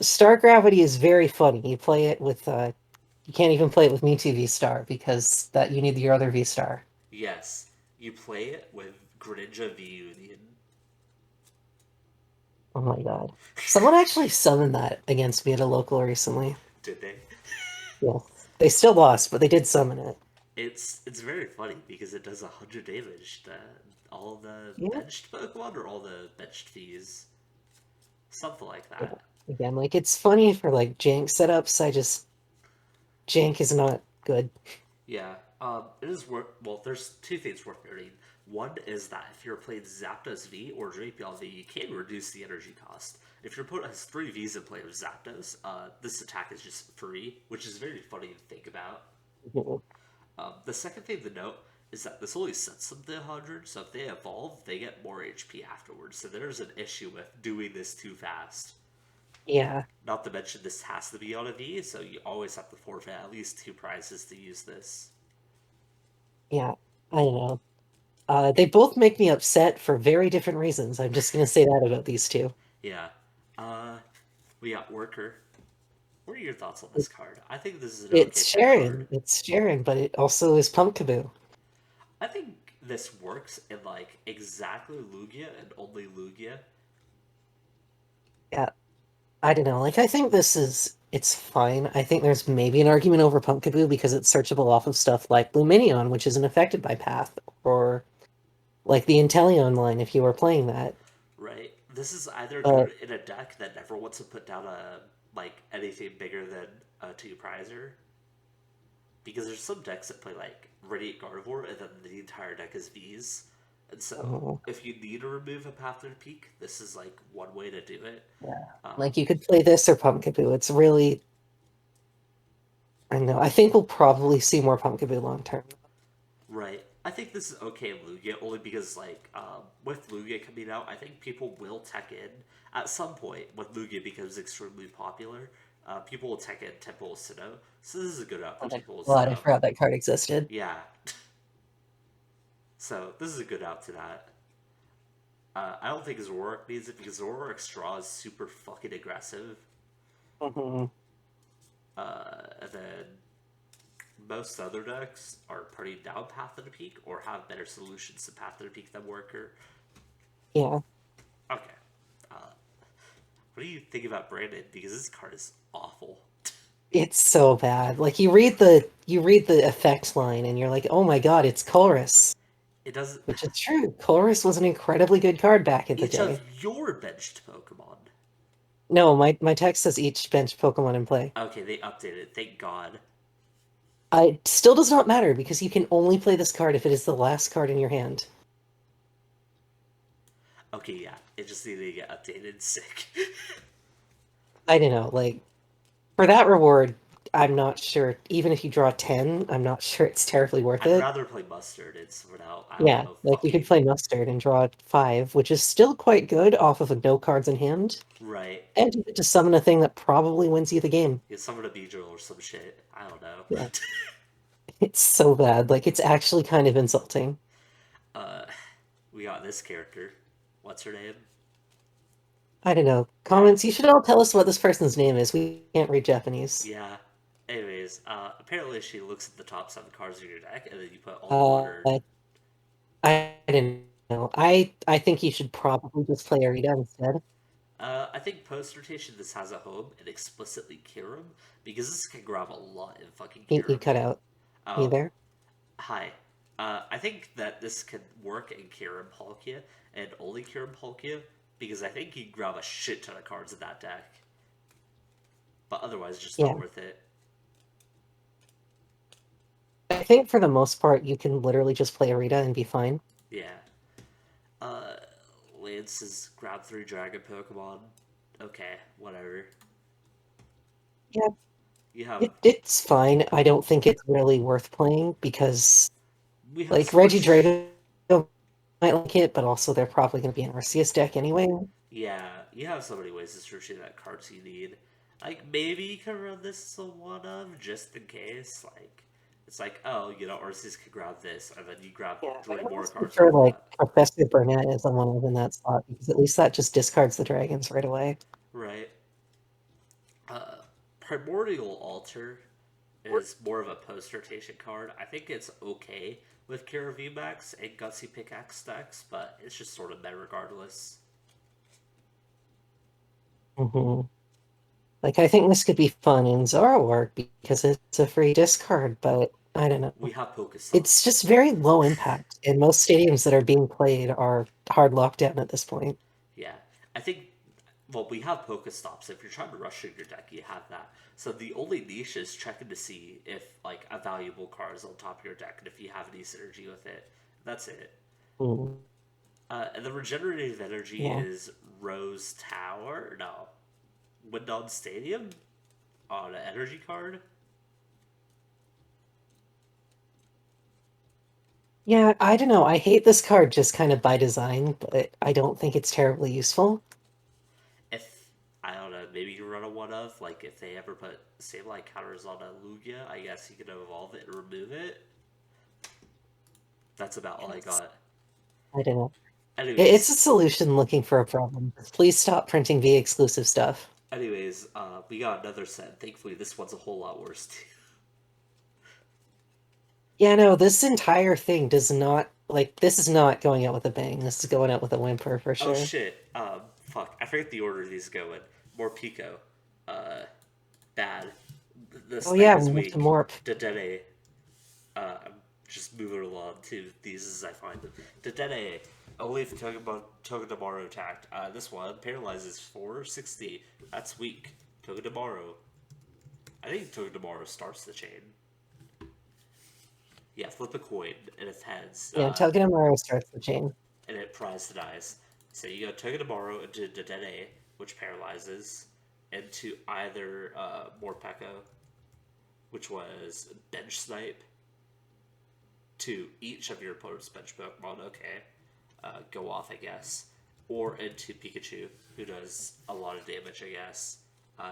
Star Gravity is very funny. You play it with you can't even play it with Mewtwo V Star because that you need your other V Star. Yes, you play it with Greninja V Union. Oh my god. Someone actually summoned that against me at a local recently. Did they? Yes. They still lost, but they did summon it. It's very funny because it does 100 damage to all the Yeah. benched Pokemon or all the benched Vs. Something like Yeah. that. Again, like it's funny for like jank setups. I just jank is not good. Yeah. It is worth. Well, there's two things worth noting. One is that if you're playing Zapdos V or JPL V, you can reduce the energy cost. If your opponent has three Vs in play with Zapdos, this attack is just free, which is very funny to think about. Mhm. The second thing to note is that this only sets them to 100, so if they evolve, they get more HP afterwards. So there's an issue with doing this too fast. Yeah. Not to mention this has to be on a V, so you always have to forfeit at least two prizes to use this. Yeah. I don't know. They both make me upset for very different reasons. I'm just gonna say that about these two. Yeah. Uh, we got Worker. What are your thoughts on this card? I think this is an okay pick card. It's Sharon, but it also is Pumpkaboo. I think this works in like exactly Lugia and only Lugia. Yeah, I don't know. Like, I think it's fine. I think there's maybe an argument over Pumpkaboo because it's searchable off of stuff like Luminion, which isn't affected by Path, or like the Inteleon line if you were playing that. Right? This is either Uh, good in a deck that never wants to put down a like anything bigger than a two prizer, because there's some decks that play like Radiant Gardevoir and then the entire deck is V's. And so Oh, if you need to remove a Path to the Peak, this is like one way to do it. yeah. Um, Like you could play this or Pumpkaboo. It's really, I don't know. I think we'll probably see more Pumpkaboo long term. right. I think this is okay in Lugia only because like with Lugia coming out, I think people will tech in at some point when Lugia becomes extremely popular. People will tech in Temple Sinnoh, so this is a good out Oh for my Temple God, I Sinnoh. forgot that card existed. Yeah, so this is a good out to that. I don't think Zoroark needs it because Zoroark Straw is super fucking aggressive. Hmm. And then most other decks are pretty down Path of the Peak or have better solutions to Path of the Peak than Worker. Yeah, Okay. Uh, what do you think about Brandon? Because this card is awful. it's so bad. Like you read the effect line and you're like, oh my God, it's Chorus. It doesn't. Which is true. Chorus was an incredibly good card back in the Each of day. your benched Pokemon. No, my text says each bench Pokemon in play. Okay, they updated it. Thank God. It still does not matter because you can only play this card if it is the last card in your hand. Okay, yeah. It just needed to get updated. Sick. I don't know, like for that reward, I'm not sure. Even if you draw 10, I'm not sure it's terribly worth I'd it. rather play Mustard and sort out, I don't Yeah, know, like you could fucking. play Mustard and draw 5, which is still quite good off of a no cards in hand. Right. And you get to summon a thing that probably wins you the game. Get someone a Beedrill or some shit. I don't know. Yeah, it's so bad. Like it's actually kind of insulting. uh, we got this character. What's her name? I don't know. Comments, you should all tell us what this person's name is. We can't read Japanese. Yeah. Anyways, apparently she looks at the top 7 cards of your deck, and then you put all the water. Uh, I didn't know. I think you should probably just play Arita instead. I think post rotation this has a home and explicitly Kirim because this can grab a lot in fucking You Kirim. cut out. You Oh, there? hi. I think that this can work in Kirim Palkia and only Kirim Palkia because I think you can grab a shit ton of cards in that deck, but otherwise just Yeah. not worth it. I think for the most part, you can literally just play Arita and be fine. Yeah. Uh, Lance has grabbed 3 dragon Pokemon. Okay, whatever. Yeah, You have it's fine. I don't think it's really worth playing because, we have like, so much. Regidrago might like it, but also they're probably going to be an Arceus deck anyway. Yeah, you have so many ways to search that cards you need. Like maybe you can run this as a one of just in case. Like it's like, oh, you know, Arceus could grab this, and then you grab Yeah, I 3 more almost cards prefer, from like, that. Professor Burnett as the one of in that slot because at least that just discards the dragons right away. Right. Primordial Altar is more of a post rotation card. I think it's okay with Kira VMAX and Gutsy Pickaxe decks, but it's just sort of meh regardless. Hmm. Like, I think this could be fun in Zoroark because it's a free discard, but I don't We know. have Pokestops. It's just very low impact, and most stadiums that are being played are hard lockdown at this point. Yeah, I think. Well, we have Pokestops. If you're trying to rush in your deck, you have that. So the only niche is checking to see if like a valuable card is on top of your deck, and if you have any synergy with it. That's it. Mm, And the regenerative energy yeah. is Rose Tower. No, Windon Stadium on an energy card. Yeah, I don't know. I hate this card just kind of by design, but I don't think it's terribly useful. If I don't know, maybe you run a one of like if they ever put same like counters on a Lugia, I guess you can evolve it and remove it. That's about all I It's, got. I don't know. It's a Anyways, solution looking for a problem. Please stop printing V exclusive stuff. we got another set. Thankfully, this one's a whole lot worse too. Yeah, no, this entire thing does not, like, this is not going out with a bang. This is going out with a whimper for Oh sure. shit. Fuck. I forget the order these go in. More Pico. Uh, Bad. This Oh thing yeah, is we have to weak. morph. Dedenne. I'm just moving along to these as I find them. Dedenne. Only if Togedemaru attacked. This one paralyzes 460. That's weak. Togedemaru. I think Togedemaru starts the chain. Yeah, flip a coin, and if heads, Yeah, Togedemaru starts the chain. and it pries the dice. So you go Togedemaru into Dedenne, which paralyzes, into either Morpeko, which was bench snipe, to each of your opponent's bench Pokemon. Okay, go off, I guess, or into Pikachu, who does a lot of damage. I guess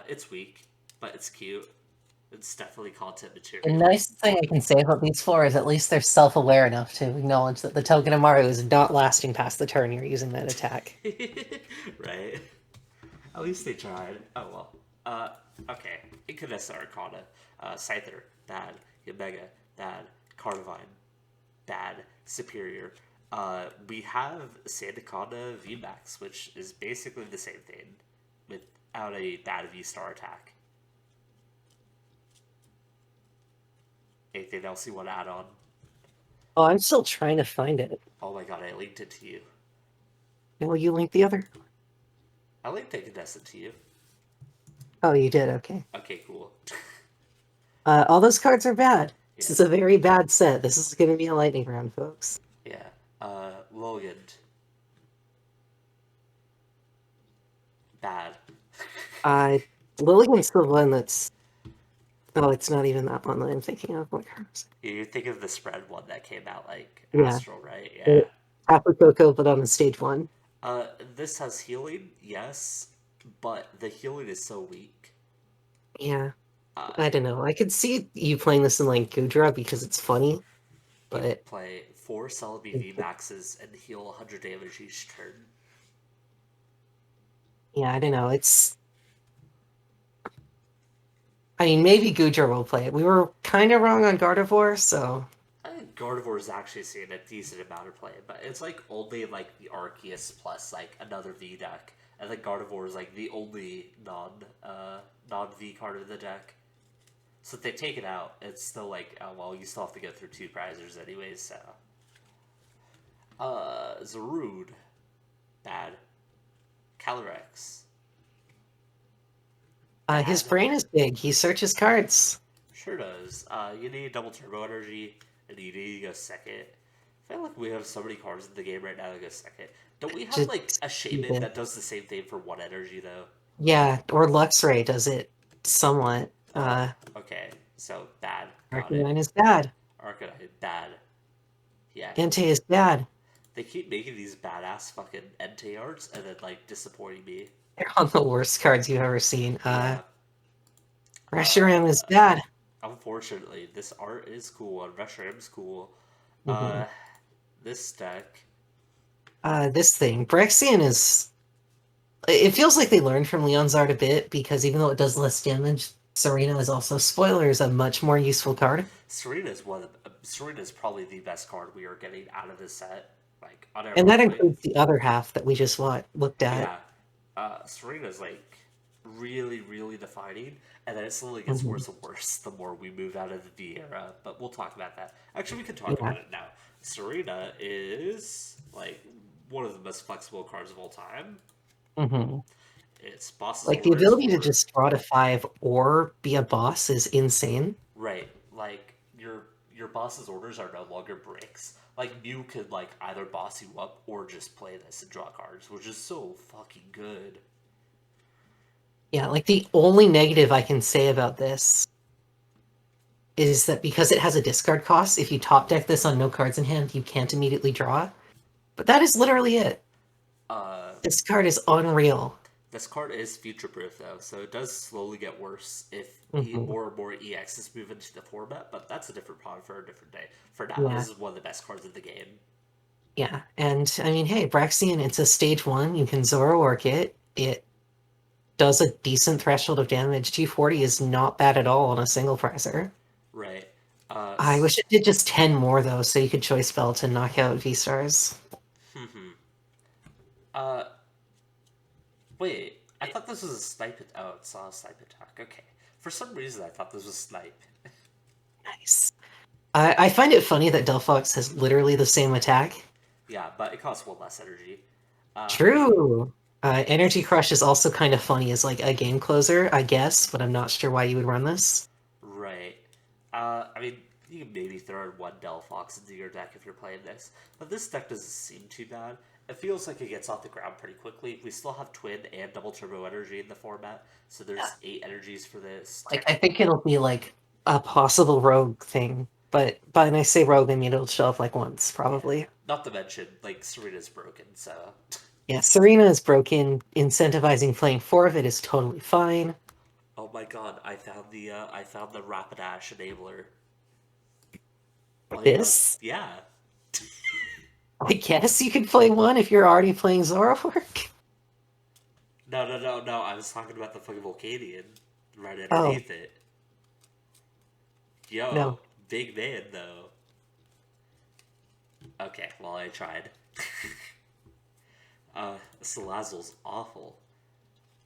it's weak, but it's cute. It's definitely content The material. nicest thing I can say about these four is at least they're self-aware enough to acknowledge that the Togedemaru is not lasting past the turn you're using that attack. Right? At least they tried. Oh well. Okay. Incandescent Arcana. Scyther. Bad. Yamega. Bad. Carnivine. Bad. Superior. We have Sandaconda VMAX, which is basically the same thing without a bad V-Star attack. Anything else you want to add on? Oh, I'm still trying to find it. Oh my god, I linked it to you. Will you link the other? I linked Incandescent to you. Oh, you did, okay. Okay, cool. All those cards are bad. This Yeah. is a very bad set. This is going to be a lightning round, folks. Yeah. Logan. Bad. Lilligan's the one that's... Oh, it's not even that one that I'm thinking of. What card is it? You think of the spread one that came out like Yeah. Astral, right? Yeah. Tapu Koko, but on the stage 1. This has healing, yes, but the healing is so weak. Yeah. Uh, I don't know. I could see you playing this in like Gudra because it's funny, you but play 4 Celebi V Maxes and heal 100 damage each turn. yeah, I don't know. It's... I mean, maybe Gudra will play it. We were kind of wrong on Gardevoir, so... I think Gardevoir is actually seeing a decent amount of play, but it's like only like the Arceus plus like another V deck. I think Gardevoir is like the only non V card of the deck. So if they take it out, it's still like, oh well, you still have to go through 2 prizers anyways, so. Zarude. Bad. Calyrex. His brain is big. He searches cards. Sure does. You need double turbo energy, and you need to go second. I feel like we have so many cards in the game right now that go second. Don't we have Just like a shaman stupid. that does the same thing for 1 energy though? Yeah, or Luxray does it somewhat. Okay, so bad. Got it. Arcanine is bad. Arcanine, bad. Yeah. Entei is bad. They keep making these badass fucking Entei arts and then like disappointing me. They're on the worst cards you've ever seen. Yeah. Reshiram is bad. Unfortunately, this art is cool and Reshiram's cool. Mhm. This deck. This thing. Braixen is... It feels like they learned from Leon's art a bit, because even though it does less damage, Serena is also... Spoiler is a much more useful card. Serena's probably the best card we are getting out of this set. Like, And that includes the other half that we just looked at. Yeah. Serena's like really, really defining, and then it slowly gets worse and worse the more we move out of the D era. But we'll talk about that. Actually, we can talk about it now. Serena is like one of the most flexible cards of all time. It's boss's like the ability to just draw to 5 or be a boss is insane. Right. Like your boss's orders are no longer breaks. Like Mew could like either boss you up or just play this and draw cards, which is so fucking good. Yeah, like the only negative I can say about this is that because it has a discard cost, if you top deck this on no cards in hand, you can't immediately draw. But that is literally it. This card is unreal. This card is future-proof, though, so it does slowly get worse if more and more EXs move into the format, but that's a different problem for a different day. For now, this is one of the best cards in the game. Yeah, and I mean, hey, Braixen, it's a stage 1, you can Zoroark it. It does a decent threshold of damage. 240 is not bad at all on a single pricer. Right. I wish it did just 10 more, though, so you could choice spell to knock out V-Stars. Wait, I thought this was a snipe. Oh, it's not a snipe attack. Okay. For some reason, I thought this was snipe. Nice. I find it funny that Delphox has literally the same attack. Yeah, but it costs 1 less energy. True. Energy Crush is also kind of funny as like a game closer, I guess, but I'm not sure why you would run this. Right. I mean, You can maybe throw in one Delphox into your deck if you're playing this. But this deck doesn't seem too bad. It feels like it gets off the ground pretty quickly. We still have Twin and Double Turbo Energy in the format, so there's 8 energies for this. Like, I think it'll be like a possible rogue thing, but when I say rogue, I mean it'll show up like once, Yeah. probably. Not to mention, like, Serena's broken, so... Yeah, Serena is broken. Incentivizing playing 4 of it is totally fine. Oh my god, I found the Rapidash enabler. All you gotta, This, yeah. I guess you could play one if you're already playing Zoroark. No. I was talking about the fucking Volcanion right Oh, underneath it. Yo, no. big man though. Okay, well I tried. Salazzle's awful.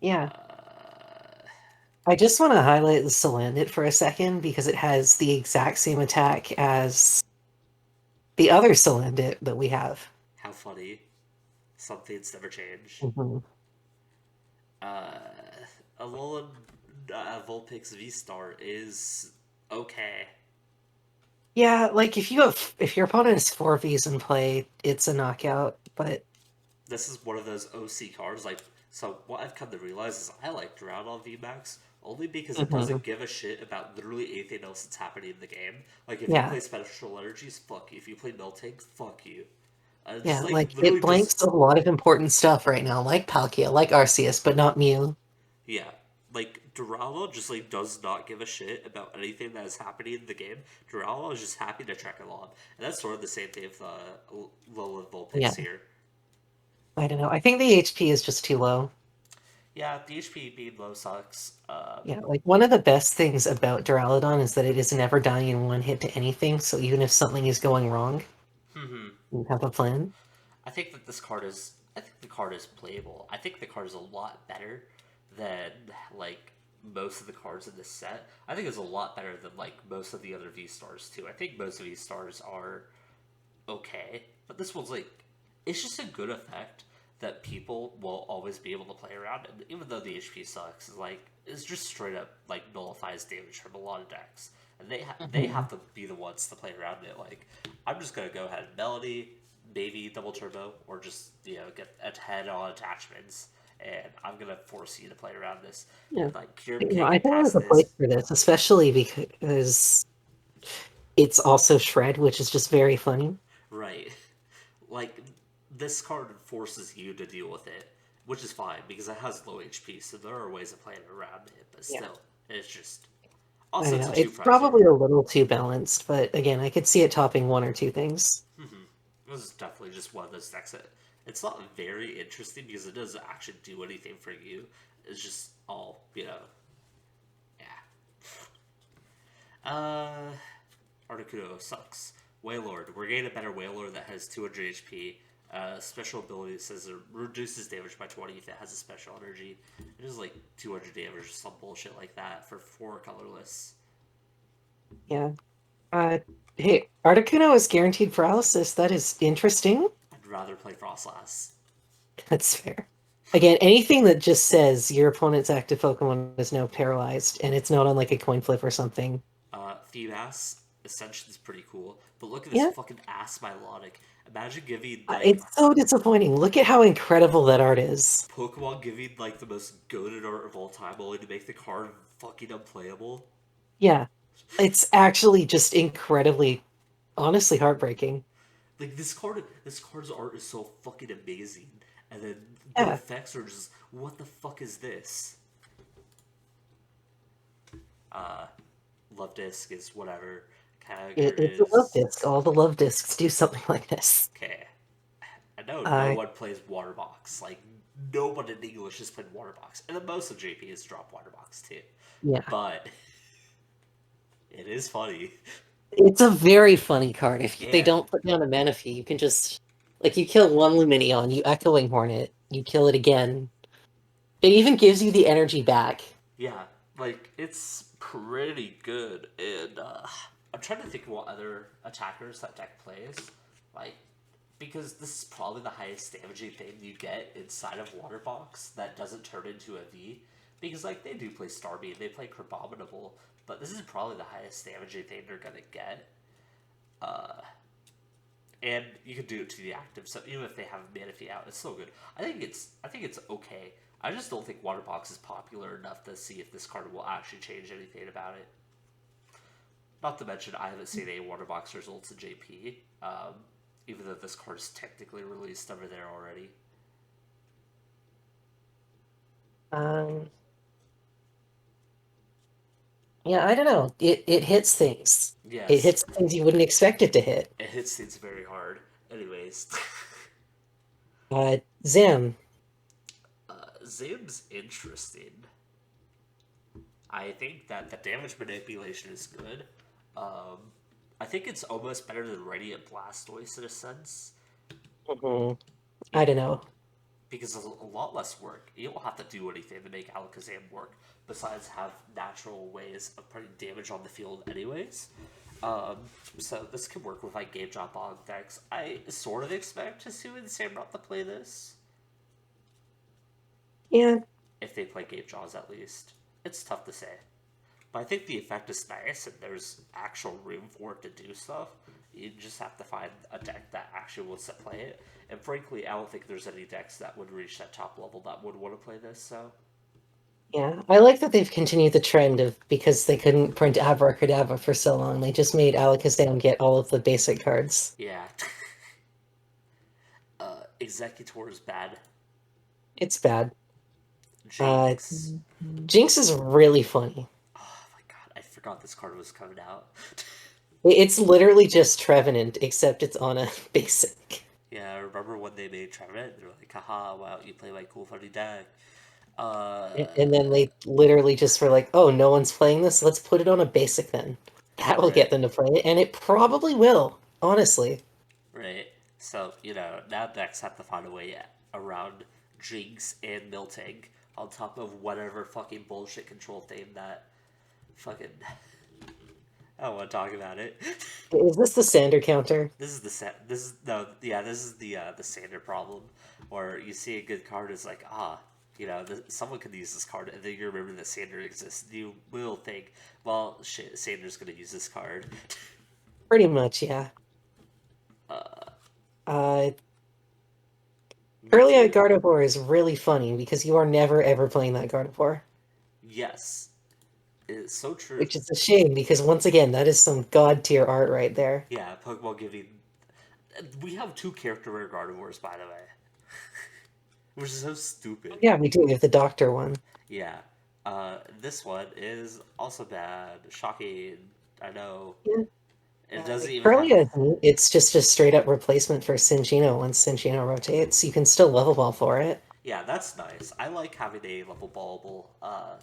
Yeah. Uh, I just want to highlight the Salandit for a second because it has the exact same attack as the other Salandit that we have. how funny. Some things never change. Mhm. Uh, Alolan Vulpix VSTAR is okay. Yeah, like if your opponent has 4 Vs in play, it's a knockout, but This is one of those OC cards. Like, so what I've come to realize is I like Drown on VMAX only because it Mhm. doesn't give a shit about literally anything else that's happening in the game. Like, if you Yeah. play Special Energies, fuck you. If you play Melting, fuck you. Just Yeah, like like it literally just blanks a lot of important stuff right now, like Palkia, like Arceus, but not Mew. yeah. Like Durala just like does not give a shit about anything that is happening in the game. Durala is just happy to track along, and that's sort of the same thing with Lola Yeah, Vulpix here. I don't know. I think the HP is just too low. Yeah, the HP being low sucks. Yeah, like one of the best things about Duraludon is that it is never dying in one hit to anything, so even if something is going wrong, you have a plan. I think that this card is. I think the card is playable. I think the card is a lot better than like most of the cards in this set. I think it's a lot better than like most of the other V stars too. I think most of these stars are okay, but this one's like it's just a good effect that people will always be able to play around. And even though the HP sucks, like it's just straight up like nullifies damage from a lot of decks, and they Mhm. have to be the ones to play around it. Like I'm just gonna go ahead and Melody, maybe double turbo, or just get a head on attachments. And I'm gonna force you to play around this, Yeah. and like Cure You know, can't I get think there's past a place this. for this, especially because it's also Shred, which is just very funny. Right. Like, this card forces you to deal with it, which is fine because it has low HP, so there are ways of playing around it, but Yeah. still, it's just. I Also, don't it's know. a 2 It's prize probably hit. a little too balanced, but again, I could see it topping 1 or 2 things. This is definitely just one of those decks that. It's not very interesting because it doesn't actually do anything for you. It's just all. Yeah. Articuno sucks. Wailord. We're getting a better Wailord that has 200 HP. Special ability says it reduces damage by 20 if it has a special energy. It is like 200 damage or some bullshit like that for 4 colorless. Yeah. Uh, hey, Articuno is guaranteed paralysis. That is interesting. I'd rather play Frostlass. That's fair. Again, anything that just says your opponent's active Pokemon is now paralyzed, and it's not on like a coin flip or something. Feebas Ascension is pretty cool, but look at this Yeah, fucking ass Milotic. Imagine giving like it's so disappointing. Look at how incredible that art is. Pokemon giving like the most goated art of all time, only to make the card fucking unplayable. Yeah, it's actually just incredibly, honestly heartbreaking. Like this card's art is so fucking amazing, and then the Yeah, effects are just what the fuck is this? Uh, Love Disc is whatever. Character it's a love is disc. All the love discs do something like this. okay. I know no Uh, one plays Waterbox. Like no one in English has played Waterbox, and then most of JP has dropped Waterbox too. yeah. But it is funny. It's a very funny card. If they Yeah, don't put down a Manaphy, you can just like you kill one Lumineon, you Echoing Hornet, you kill it again. It even gives you the energy back. yeah. Like it's pretty good, and I'm trying to think of what other attackers that deck plays. Like because this is probably the highest damaging thing you get inside of Waterbox that doesn't turn into a V. Because like they do play Starmie, they play Crabominable, but this is probably the highest damaging thing they're gonna get. Uh, and you can do it to the active, so even if they have Manaphy out, it's still good. I think it's okay. I just don't think Water Box is popular enough to see if this card will actually change anything about it. Not to mention, I haven't seen any Water Box results in JP, even though this card is technically released over there already. Yeah, I don't know. It hits things. It Yes, hits things you wouldn't expect it to hit. it hits things very hard. Anyways, Zim. Zim's interesting. I think that the damage manipulation is good. I think it's almost better than Radiant Blastoise in a sense. I don't know. Because it's a lot less work. You don't have to do anything to make Alakazam work, besides have natural ways of putting damage on the field anyways. So this could work with like Game Drop on decks. I sort of expect to see Samrot to play this. Yeah. If they play Game Jaws at least. It's tough to say. But I think the effect is nice and there's actual room for it to do stuff. You just have to find a deck that actually wants to play it. And frankly, I don't think there's any decks that would reach that top level that would want to play this, so. Yeah, I like that they've continued the trend of, because they couldn't print Abracadabra for so long, they just made Alakazam get all of the basic cards. Yeah. Executor is bad. It's bad. Jinx. Jinx is really funny. Oh my god, I forgot this card was coming out. It's literally just Trevenant, except it's on a basic. Yeah, I remember when they made Trevenant, they were like, haha, wow, you play my cool funny deck. And then they literally just were like, oh, no one's playing this? Let's put it on a basic then. That will get them to play it, and it probably will, honestly. Right. So, now decks have to find a way around Jinx and Miltank on top of whatever fucking bullshit control thing that fucking. I don't want to talk about it. Is this the Sander counter? This is the set. This is no. Yeah, this is the Sander problem, where you see a good card is like someone could use this card, and then you remember that Sander exists. You will think, well, shit, Sander's gonna use this card. Pretty much, yeah. Curlia Gardevoir is really funny because you are never ever playing that Gardevoir. Yes. It's so true. Which is a shame because once again, that is some god tier art right there. Yeah, Pokemon giving. We have 2 character rare Gardevoirs, by the way. Which is so stupid. Yeah, we do. We have the Doctor one. Yeah. This one is also bad. Shocking. I know. Yeah. It doesn't even Curlia, it's just a straight up replacement for Cinccino once Cinccino rotates. You can still level ball for it. Yeah, that's nice. I like having a level ballable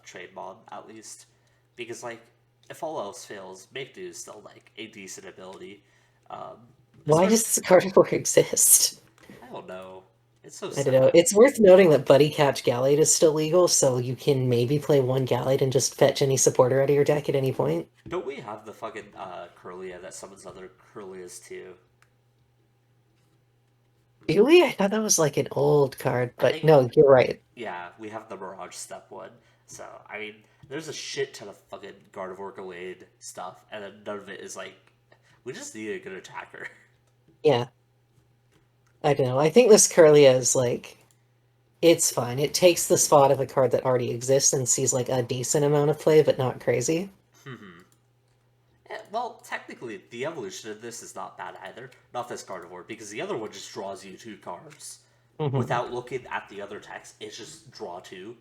trade mod, at least. Because, like, if all else fails, Make Do is still, like, a decent ability. Why does this Gardevoir exist? I don't know. It's so sad. I don't know. It's worth noting that Buddy Catch Gallade is still legal, so you can maybe play one Gallade and just fetch any supporter out of your deck at any point. Don't we have the fucking Curlia that summons other Curlias too? Do we? I thought that was like an old card, but no, you're right. Yeah, we have the Mirage Step one. So, I mean, there's a shit ton of fucking Gardevoir Gallade stuff, and then none of it is like, we just need a good attacker. Yeah. I don't know. I think this Curlia is like, it's fine. It takes the spot of a card that already exists and sees like a decent amount of play, but not crazy. Yeah, well, technically, the evolution of this is not bad either. Not this Gardevoir, because the other one just draws you 2 cards. Without looking at the other text, it's just draw 2.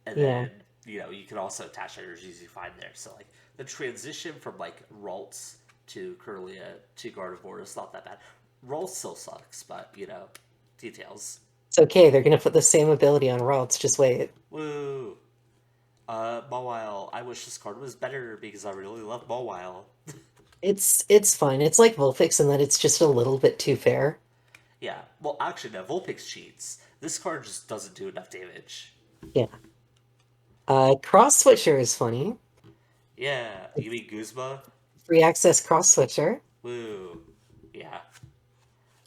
And then, you can also attach energies you find there. So, like, the transition from, like, Ralts to Curlia to Gardevoir is not that bad. Ralts still sucks, but, details. It's okay, they're gonna put the same ability on Ralts, just wait. Woo! Mawile. I wish this card was better because I really love Mawile. It's fine. It's like Vulpix in that it's just a little bit too fair. Yeah. Well, actually, no. Vulpix cheats. This card just doesn't do enough damage. Yeah. Cross Switcher is funny. Yeah. You mean Guzma? Free access Cross Switcher. Woo. Yeah.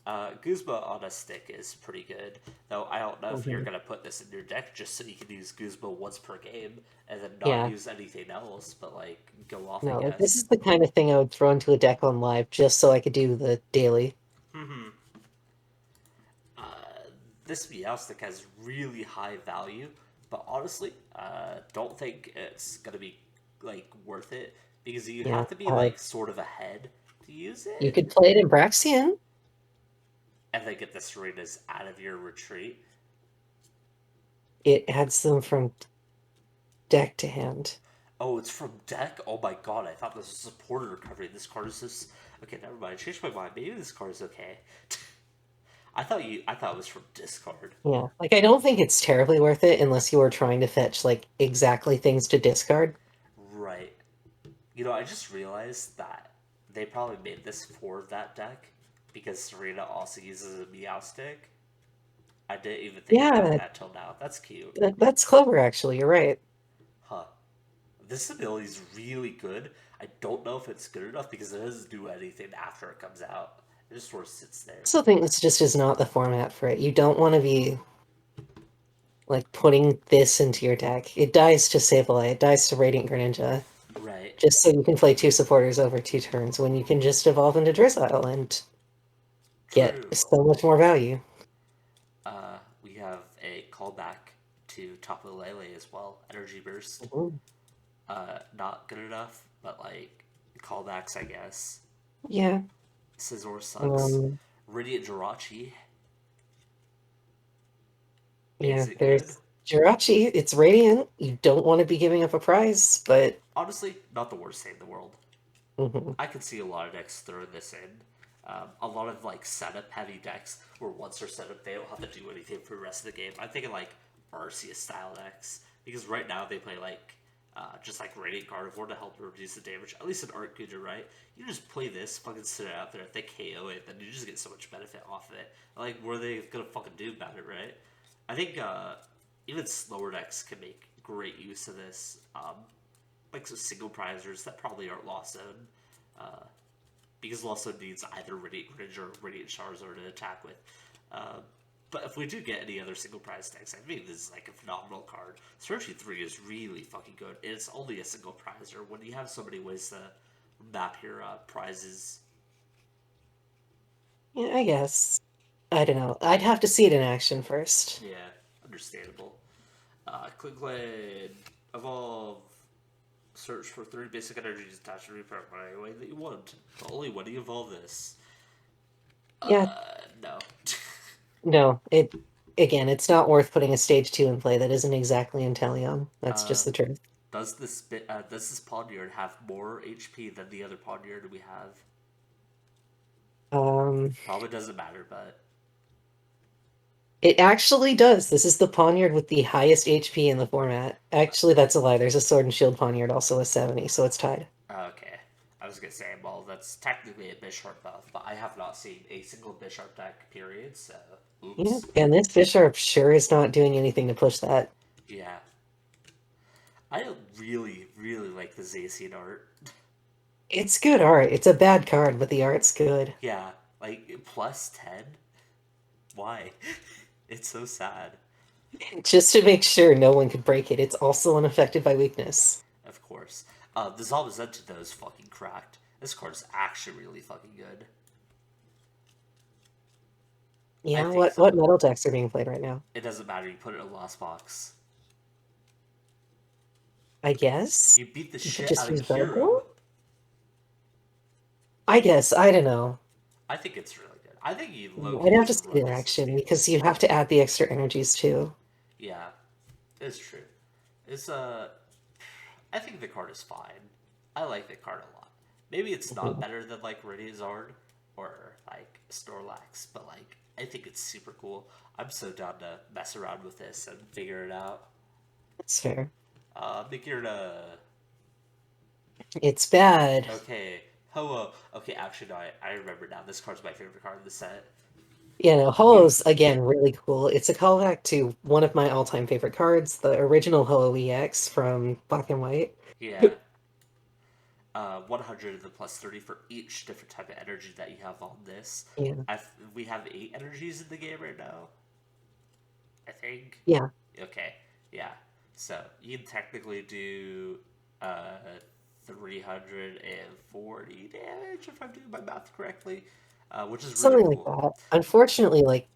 Guzma on a stick is pretty good, though I don't know if you're Mhm. gonna put this in your deck just so you can use Guzma once per game and then not Yeah, use anything else, but like go off, I no, like this is guess. the kind of thing I would throw into a deck on live just so I could do the daily. Hmm. Uh, this Meowstic has really high value, but honestly, don't think it's gonna be like worth it because you Yeah, have to be like sort of ahead to use you it, could play it in Braxian. and then get the Serenas out of your retreat. It adds them from deck to hand. Oh, it's from deck. Oh my god, I thought this was supported recovery. This card is just okay. Never mind. I changed my mind. Maybe this card is okay. I thought it was from discard. Yeah, like I don't think it's terribly worth it unless you are trying to fetch like exactly things to discard. Right. You know, I just realized that they probably made this for that deck because Serena also uses a Meow Stick. I didn't even think about Yeah, that till now. That's cute. that's clever actually. You're right. Huh. This ability is really good. I don't know if it's good enough because it doesn't do anything after it comes out. It just sort of sits I there. also think this just is not the format for it. You don't want to be like putting this into your deck. It dies to Sableye, it dies to Radiant Greninja, Right. just so you can play two supporters over 2 turns when you can just evolve into Drizzile and get True. so much more value. We have a callback to Tapu Lele as well. Energy Burst. Mhm. Not good enough, but like callbacks, I guess. Yeah. Scizor sucks. Um, Radiant Jirachi. Is yeah, it good? there's Jirachi. It's Radiant. You don't want to be giving up a prize, but Honestly, not the worst thing in the world. mhm. I could see a lot of decks throwing this in. A lot of like setup heavy decks where once they're set up, they don't have to do anything for the rest of the game. I'm thinking like Arceus style decks because right now they play like just like Radiant Carnivore to help reduce the damage. At least in Arcana, right? You just play this, fucking sit it out there. If they KO it, then you just get so much benefit off of it. Like, what are they gonna fucking do about it, right? I think even slower decks can make great use of this. Like some single prizers that probably aren't Lost Zone. Because Lost Zone needs either Radiant Greninja or Radiant Charizard to attack with. Uh, but if we do get any other single prize decks, I mean, this is like a phenomenal card. Searching 3 is really fucking good. It's only a single prizer. When you have so many ways to map your prizes, Yeah, I guess. I don't know. I'd have to see it in action first. yeah, understandable. Clickland, Evolve, search for 3 basic energies attached to reprogram any way that you want. But only when you evolve this. Yeah, No. no, it again, it's not worth putting a stage 2 in play that isn't exactly Inteleon. That's just uh, the truth. does this Pawniard have more HP than the other Pawniard we have? Um, Probably doesn't matter, but it actually does. This is the Poniard with the highest HP in the format. Actually, that's a lie. There's a Sword and Shield Poniard also a 70, so it's tied. okay. I was gonna say, well, that's technically a Bisharp buff, but I have not seen a single Bisharp deck, period, so Yeah, oops. and this Bisharp sure is not doing anything to push that. Yeah. I really, really like the Zacian art. It's good art. It's a bad card, but the art's good. Yeah, like plus 10? Why? It's so sad. Just to make sure no one could break it, it's also unaffected by weakness. Of course. The Zamazenta though is fucking cracked. This card is actually really fucking good. I Yeah, think what so. metal decks are being played right now? It doesn't matter. You put it in a lost box. I guess? You beat the You could shit just out of use Velcro? Hero. I guess, I don't know. I think it's really good. I think you low I'd key have to should see it run in this as action standard. because you have to add the extra energies too. Yeah, it's true. It's I think the card is fine. I like the card a lot. Maybe it's not Mhm. better than like Radiazard or like Snorlax, but like I think it's super cool. I'm so down to mess around with this and figure it out. That's fair. Make your It's bad. okay. Ho okay, actually no, I remember now. This card's my favorite card in the set. You know, Ho-Oh's again really cool. It's a callback to one of my all-time favorite cards, the original Ho-Oh EX from Black and White. Yeah. 100 and the plus 30 for each different type of energy that you have on this. Yeah. We have 8 energies in the game right now, I think. Yeah. Okay, yeah. So you can technically do uh, 340 damage if I'm doing my math correctly, which is really Something like cool. that. Unfortunately, like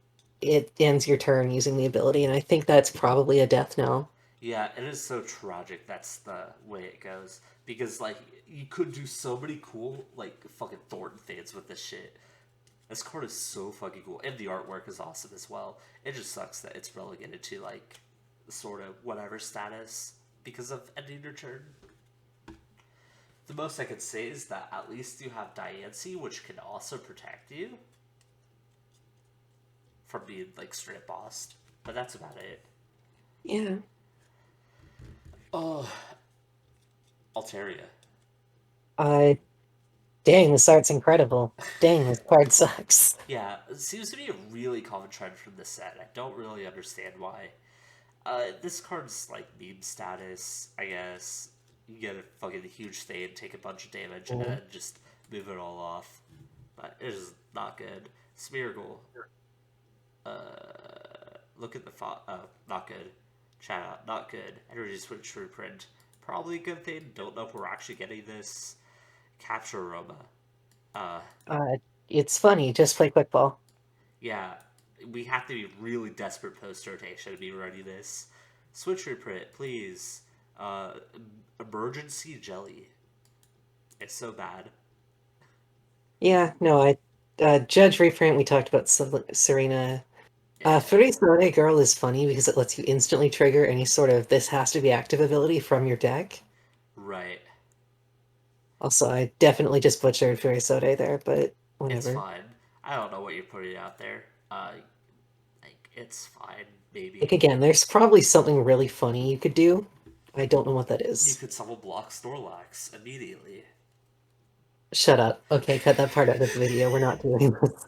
it ends your turn using the ability, and I think that's probably a death knell. Yeah, it is so tragic. That's the way it goes because like you could do so many cool like fucking Thornton fades with this shit. This card is so fucking cool, and the artwork is awesome as well. It just sucks that it's relegated to like sort of whatever status because of ending your turn. The most I could say is that at least you have Diancie, which can also protect you from being like straight bossed. But that's about it. Yeah. Oh, Altaria. Uh, dang, this art's incredible. Dang, this card sucks. Yeah, it seems to be a really common trend from this set. I don't really understand why. This card's like meme status, I guess. You get a fucking huge fade, take a bunch of damage, and Mhm. then just move it all off. But it is not good. Smeargle. Look at the font. Not good. Chat out. Not good. Energy Switch Reprint. Probably a good thing. Don't know if we're actually getting this. Capture Aroma. Uh, Uh, it's funny. Just play quickball. yeah, we have to be really desperate post rotation to be ready this. Switch Reprint, please. Uh, Emergency Jelly. It's so bad. Yeah, no, Judge Reprint, we talked about Serena. Yeah, Furisone Girl is funny because it lets you instantly trigger any sort of this has to be active ability from your deck. right. Also, I definitely just butchered Furisode there, but It's whatever. fine. I don't know what you're putting out there. Like it's fine. Like, Maybe again, there's probably something really funny you could do. I don't know what that you is. could summon block Snorlax immediately. Shut up. Okay, cut that part out of the video. We're not doing this.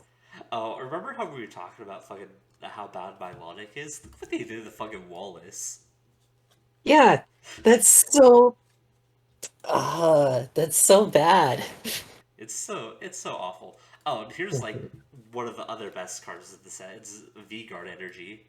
Oh, remember how we were talking about fucking how bad my Lonic is? Look what they did to the fucking Wallace. Yeah, that's so that's so bad. It's so awful. Oh, and here's like one of the other best cards of the set. It's V Guard Energy,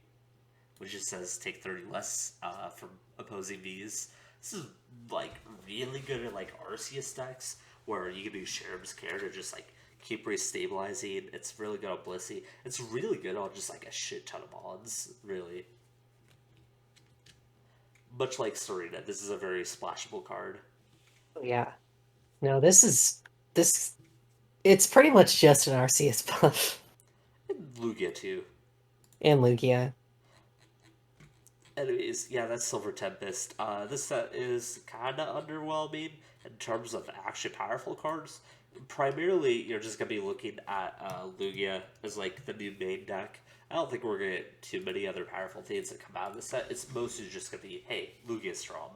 which just says take 30 less from opposing Vs. This is like really good at like Arceus decks where you can do Sherm's care to just like keep restabilizing. It's really good on Blissey. It's really good on just like a shit ton of mods, really. Much like Serena, this is a very splashable card. Yeah. No, this it's pretty much just an Arceus buff. And Lugia too. And Lugia. Anyways, yeah, that's Silver Tempest. This set is kind of underwhelming in terms of actually powerful cards. Primarily, you're just gonna be looking at Lugia as like the new main deck. I don't think we're gonna get too many other powerful things that come out of the set. It's mostly just gonna be, hey, Lugia's strong,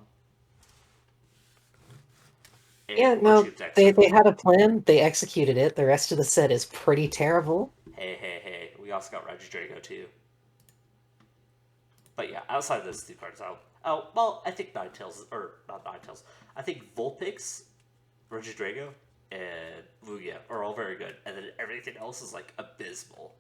and Yeah, our no, cheap decks are they good. had a plan, they executed it. The rest of the set is pretty terrible. Hey, hey, hey, we also got Regidrago too. But yeah, outside of those two cards, well, I think Ninetales, or not Ninetales, I think Vulpix, Regidrago, and Lugia are all very good, and then everything else is like abysmal.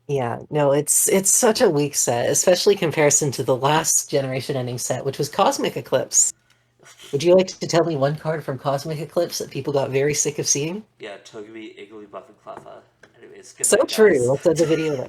Yeah, no, it's such a weak set, especially comparison to the last generation ending set, which was Cosmic Eclipse. Would you like to tell me one card from Cosmic Eclipse that people got very sick of seeing? Yeah, Togepi, Igglybuff, and Cleffa. Anyways, good So night, true. guys. Let's end the video there.